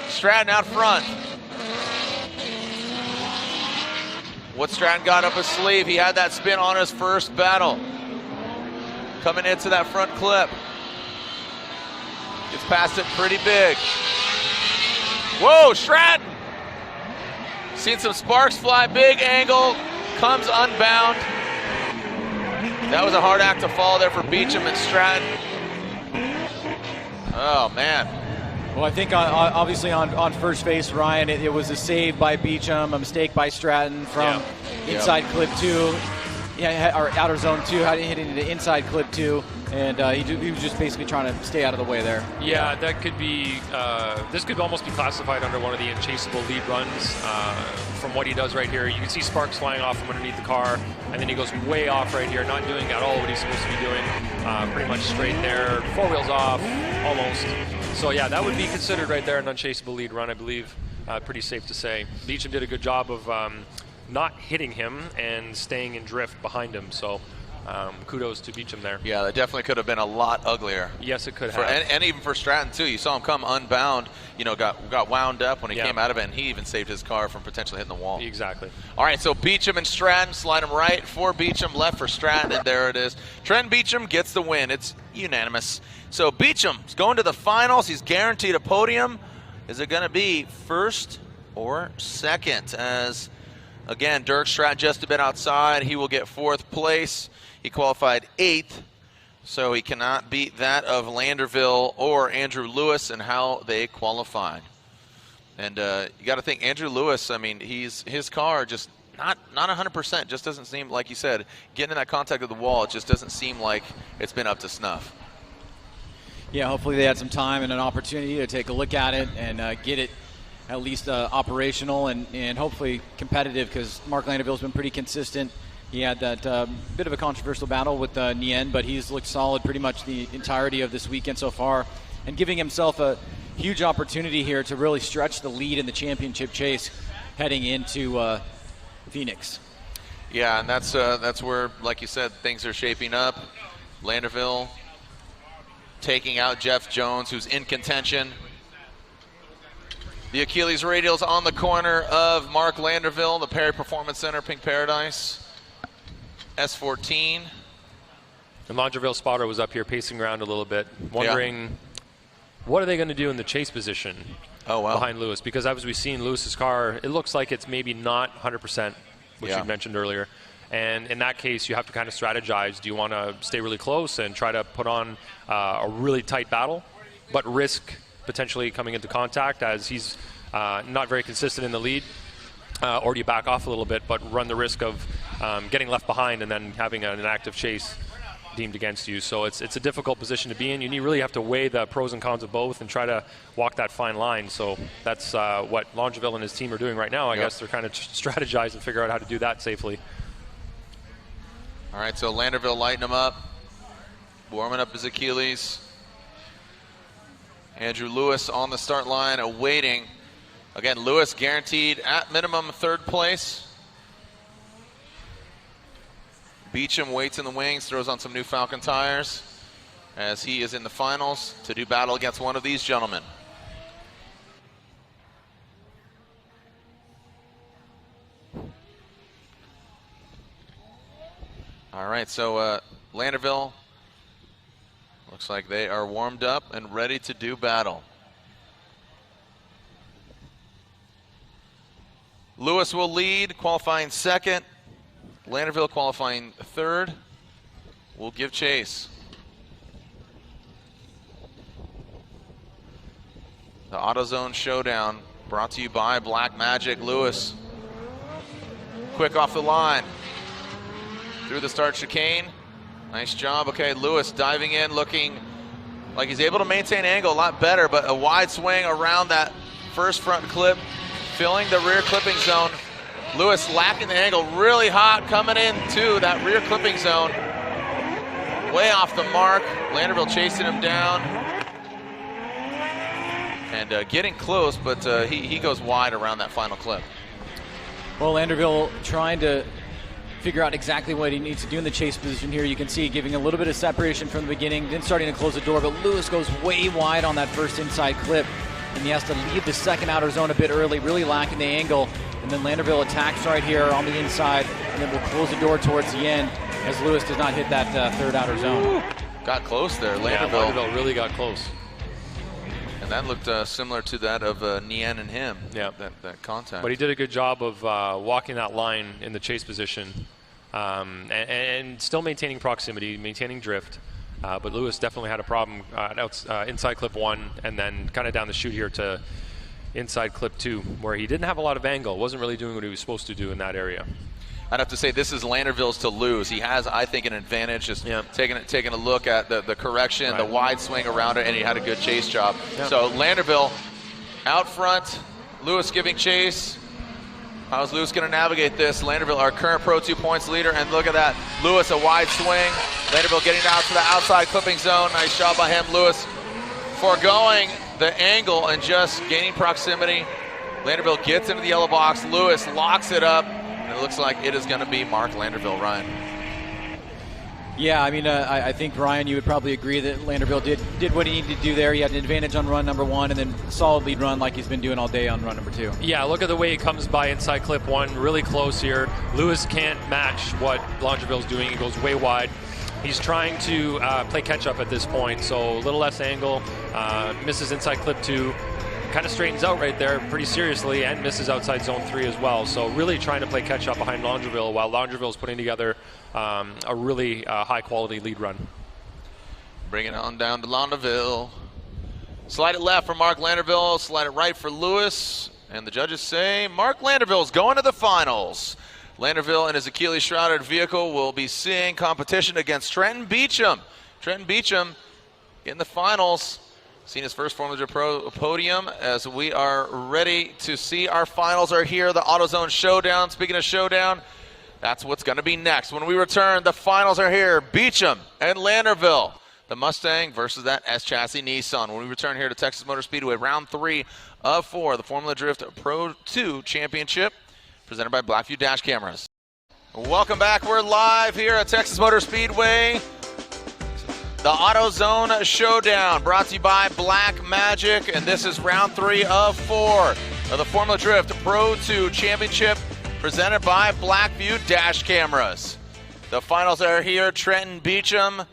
Stratton out front. What Stratton got up his sleeve, he had that spin on his first battle. Coming into that front clip. Gets past it pretty big. Whoa, Stratton! Seen some sparks fly, big angle, comes unbound. That was a hard act to follow there for Beechum and Stratton. Oh, man. Well, I think obviously on first base, Ryan, it was a save by Beachum, a mistake by Stratton from inside clip 2, or outer zone 2, hitting into inside clip 2, and he was just basically trying to stay out of the way there. Yeah, that could be, this could almost be classified under one of the unchaseable lead runs from what he does right here. You can see sparks flying off from underneath the car, and then he goes way off right here, not doing at all what he's supposed to be doing, pretty much straight there, 4 wheels off, almost. So yeah, that would be considered right there an unchaseable lead run, I believe. Pretty safe to say. Beechum did a good job of not hitting him and staying in drift behind him. So kudos to Beechum there. Yeah, that definitely could have been a lot uglier. Yes, it could have. And even for Stratton too. You saw him come unbound. You know, got wound up when he came out of it, and he even saved his car from potentially hitting the wall. Exactly. All right, so Beechum and Stratton, slide him right for Beechum, left for Stratton, and there it is. Trenton Beechum gets the win. It's unanimous. So Beechum's going to the finals. He's guaranteed a podium. Is it going to be first or second? As, again, Dirk Stratton just a bit outside. He will get 4th place. He qualified 8th, so he cannot beat that of Landerville or Andrew Lewis and how they qualified. And you got to think, Andrew Lewis, I mean, his car just not 100%. Just doesn't seem, like you said, getting in that contact with the wall, it just doesn't seem like it's been up to snuff. Yeah, hopefully they had some time and an opportunity to take a look at it and get it at least operational and hopefully competitive, because Marc Landreville's been pretty consistent. He had that bit of a controversial battle with Nian, but he's looked solid pretty much the entirety of this weekend so far, and giving himself a huge opportunity here to really stretch the lead in the championship chase heading into Phoenix. Yeah, and that's where, like you said, things are shaping up. Landerville taking out Jeff Jones, who's in contention. The Achilles radials on the corner of Marc Landreville, the Perry Performance Center, Pink Paradise, S14. And Landreville spotter was up here pacing around a little bit, wondering what are they going to do in the chase position behind Lewis, because as we've seen Lewis's car, it looks like it's maybe not 100%, which you mentioned earlier. And in that case, you have to kind of strategize. Do you want to stay really close and try to put on a really tight battle, but risk potentially coming into contact as he's not very consistent in the lead? Or do you back off a little bit, but run the risk of getting left behind and then having an active chase deemed against you? So it's a difficult position to be in. You really have to weigh the pros and cons of both and try to walk that fine line. So that's what Landreville and his team are doing right now. I guess they're kind of strategize and figure out how to do that safely. All right, so Landerville lighting him up, warming up his Achilles. Andrew Lewis on the start line, awaiting. Again, Lewis guaranteed at minimum 3rd place. Beechum waits in the wings, throws on some new Falcon tires as he is in the finals to do battle against one of these gentlemen. All right, so Landerville, looks like they are warmed up and ready to do battle. Lewis will lead, qualifying second. Landerville qualifying third. We'll give chase. The AutoZone Showdown brought to you by Black Magic. Lewis, quick off the line. Through the start chicane. Nice job. Okay, Lewis diving in, looking like he's able to maintain angle a lot better, but a wide swing around that first front clip, filling the rear clipping zone. Lewis lacking the angle, really hot coming into that rear clipping zone. Way off the mark. Landerville chasing him down. And getting close, but he goes wide around that final clip. Well, Landerville trying to figure out exactly what he needs to do in the chase position here. You can see giving a little bit of separation from the beginning, then starting to close the door, but Lewis goes way wide on that first inside clip, and he has to leave the second outer zone a bit early, really lacking the angle. And then Landerville attacks right here on the inside, and then we'll close the door towards the end as Lewis does not hit that third outer zone. Got close there. Yeah, Landerville really got close. And that looked similar to that of Nian and him. Yeah, that contact. But he did a good job of walking that line in the chase position, and still maintaining proximity, maintaining drift. But Lewis definitely had a problem inside clip 1, and then kind of down the chute here to inside clip 2, where he didn't have a lot of angle, wasn't really doing what he was supposed to do in that area. I'd have to say this is Landerville's to lose. He has, I think, an advantage just taking a look at the correction, the wide swing around it, and he had a good chase job. So Landerville out front, Lewis giving chase. How's Lewis going to navigate this? Landerville, our current Pro 2 points leader, and look at that. Lewis, a wide swing. Landerville getting out to the outside clipping zone. Nice job by him. Lewis foregoing the angle and just gaining proximity. Landerville gets into the yellow box. Lewis locks it up. And it looks like it is going to be Marc Landreville, Ryan. Yeah, I mean, I think, Ryan, you would probably agree that Landerville did what he needed to do there. He had an advantage on run number 1, and then solid lead run like he's been doing all day on run number 2. Yeah, look at the way he comes by inside clip 1, really close here. Lewis can't match what Landreville's doing. He goes way wide. He's trying to play catch-up at this point, so a little less angle, misses inside clip 2. Kind of straightens out right there pretty seriously and misses outside zone 3 as well. So really trying to play catch up behind Landreville while Landreville is putting together a really high quality lead run. Bring it on down to Landreville. Slide it left for Marc Landreville, slide it right for Lewis. And the judges say Marc Landreville is going to the finals. Landreville in his Achilles shrouded vehicle will be seeing competition against Trenton Beechum. Trenton Beechum in the finals. Seen his first Formula Pro podium as we are ready to see our finals are here. The AutoZone Showdown. Speaking of Showdown, that's what's going to be next. When we return, the finals are here. Beachum and Landerville. The Mustang versus that S-Chassis Nissan. When we return here to Texas Motor Speedway, round 3 of 4, the Formula Drift Pro 2 Championship, presented by Blackview Dash Cameras. Welcome back. We're live here at Texas Motor Speedway. The AutoZone Showdown, brought to you by Black Magic, and this is round 3 of 4 of the Formula Drift Pro 2 Championship, presented by Blackview Dash Cameras. The finals are here. Trenton Beechum,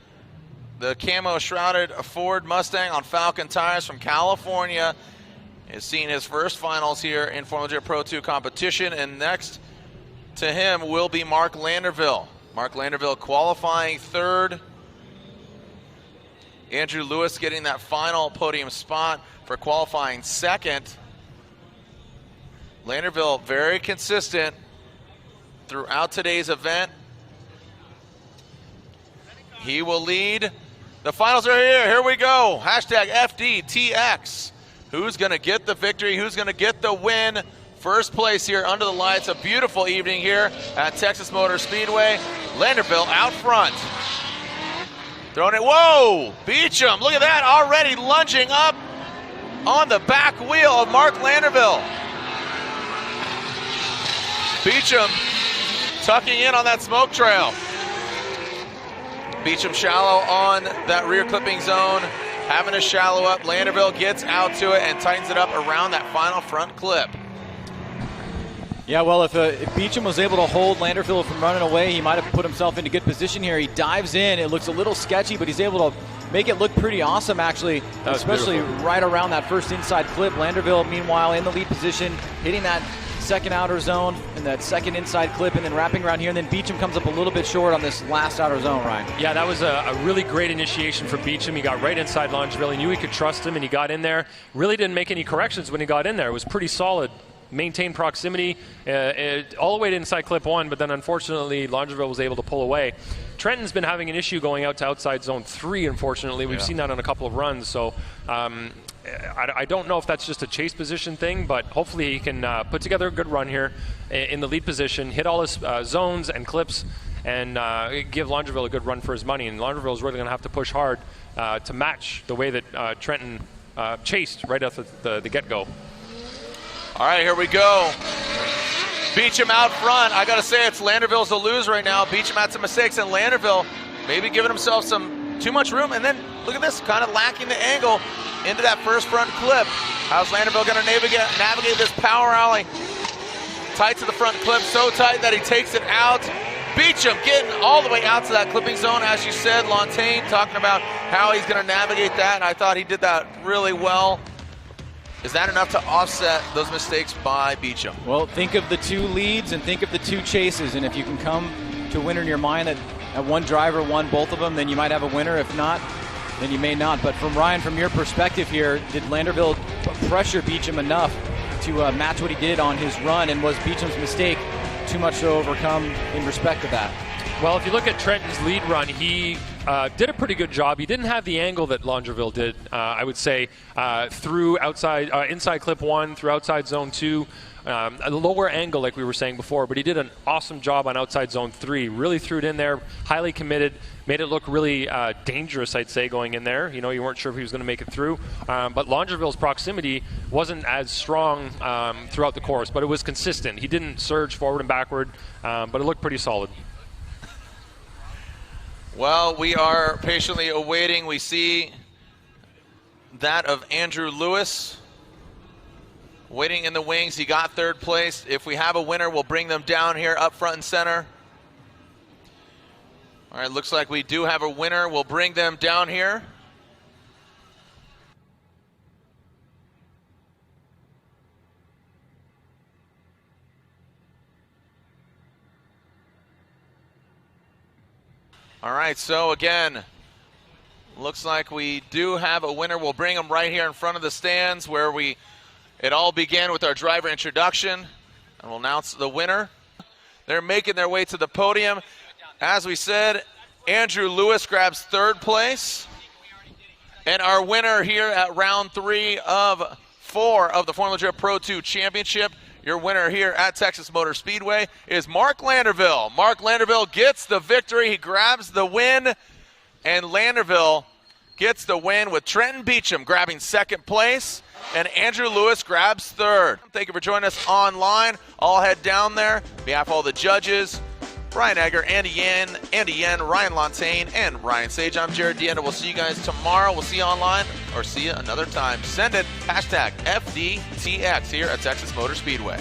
the camo-shrouded Ford Mustang on Falcon tires from California, is seeing his first finals here in Formula Drift Pro 2 competition, and next to him will be Marc Landreville. Marc Landreville qualifying third. Andrew Lewis getting that final podium spot for qualifying second. Landreville very consistent throughout today's event. He will lead. The finals are here. Here we go. Hashtag FDTX. Who's going to get the victory? Who's going to get the win? First place here under the lights. A beautiful evening here at Texas Motor Speedway. Landreville out front. Throwing it, whoa! Beachum, look at that, already lunging up on the back wheel of Marc Landreville. Beachum tucking in on that smoke trail. Beachum shallow on that rear clipping zone, having a shallow up. Landreville gets out to it and tightens it up around that final front clip. Yeah, well, if Beechum was able to hold Landerville from running away, he might have put himself into good position here. He dives in. It looks a little sketchy, but he's able to make it look pretty awesome, actually, especially beautiful. Right around that first inside clip. Landerville, meanwhile, in the lead position, hitting that second outer zone and that second inside clip and then wrapping around here, and then Beechum comes up a little bit short on this last outer zone, Ryan. Yeah, that was a really great initiation for Beechum. He got right inside Landreville. He knew he could trust him, and he got in there. Really didn't make any corrections when he got in there. It was pretty solid. Maintained proximity all the way to inside clip 1, but then unfortunately Landreville was able to pull away. Trenton's been having an issue going out to outside zone 3, unfortunately. We've seen that on a couple of runs, so I don't know if that's just a chase position thing, but hopefully he can put together a good run here in the lead position, hit all his zones and clips, and give Landreville a good run for his money. And Landreville is really going to have to push hard to match the way that Trenton chased right off the get-go. All right, here we go. Beechum out front. I got to say, it's Landerville's to lose right now. Beechum had some mistakes, and Landerville maybe giving himself some too much room. And then look at this, kind of lacking the angle into that first front clip. How's Landerville going to navigate this power alley? Tight to the front clip, so tight that he takes it out. Beechum getting all the way out to that clipping zone, as you said. Lantaine talking about how he's going to navigate that, and I thought he did that really well. Is that enough to offset those mistakes by Beechum? Well, think of the 2 leads and think of the 2 chases, and if you can come to a winner in your mind that one driver won both of them, then you might have a winner. If not, then you may not. But from Ryan, from your perspective here, did Landerville pressure Beechum enough to match what he did on his run, and was Beechum's mistake too much to overcome in respect to that? Well, if you look at Trenton's lead run, he did a pretty good job. He didn't have the angle that Landreville did, I would say, through inside clip 1, through outside zone 2, a lower angle like we were saying before, but he did an awesome job on outside zone 3. Really threw it in there, highly committed, made it look really dangerous, I'd say, going in there. You know, you weren't sure if he was going to make it through. But Landreville's proximity wasn't as strong throughout the course, but it was consistent. He didn't surge forward and backward, but it looked pretty solid. Well, we are patiently awaiting. We see that of Andrew Lewis waiting in the wings. He got 3rd place. If we have a winner, we'll bring them down here up front and center. All right, looks like we do have a winner. We'll bring them down here. All right, so again, looks like we do have a winner. We'll bring them right here in front of the stands where it all began with our driver introduction, and we'll announce the winner. They're making their way to the podium. As we said, Andrew Lewis grabs 3rd place. And our winner here at round 3 of 4 of the Formula Drift Pro 2 Championship, your winner here at Texas Motor Speedway, is Marc Landreville. Marc Landreville gets the victory. He grabs the win, and Landerville gets the win with Trenton Beechum grabbing 2nd place, and Andrew Lewis grabs 3rd. Thank you for joining us online. I'll head down there. On behalf of all the judges, Brian Egger, Andy Yen, Ryan Lantaine, and Ryan Sage, I'm Jared Deanna. We'll see you guys tomorrow. We'll see you online, or see you another time. Send it, #FDTX here at Texas Motor Speedway.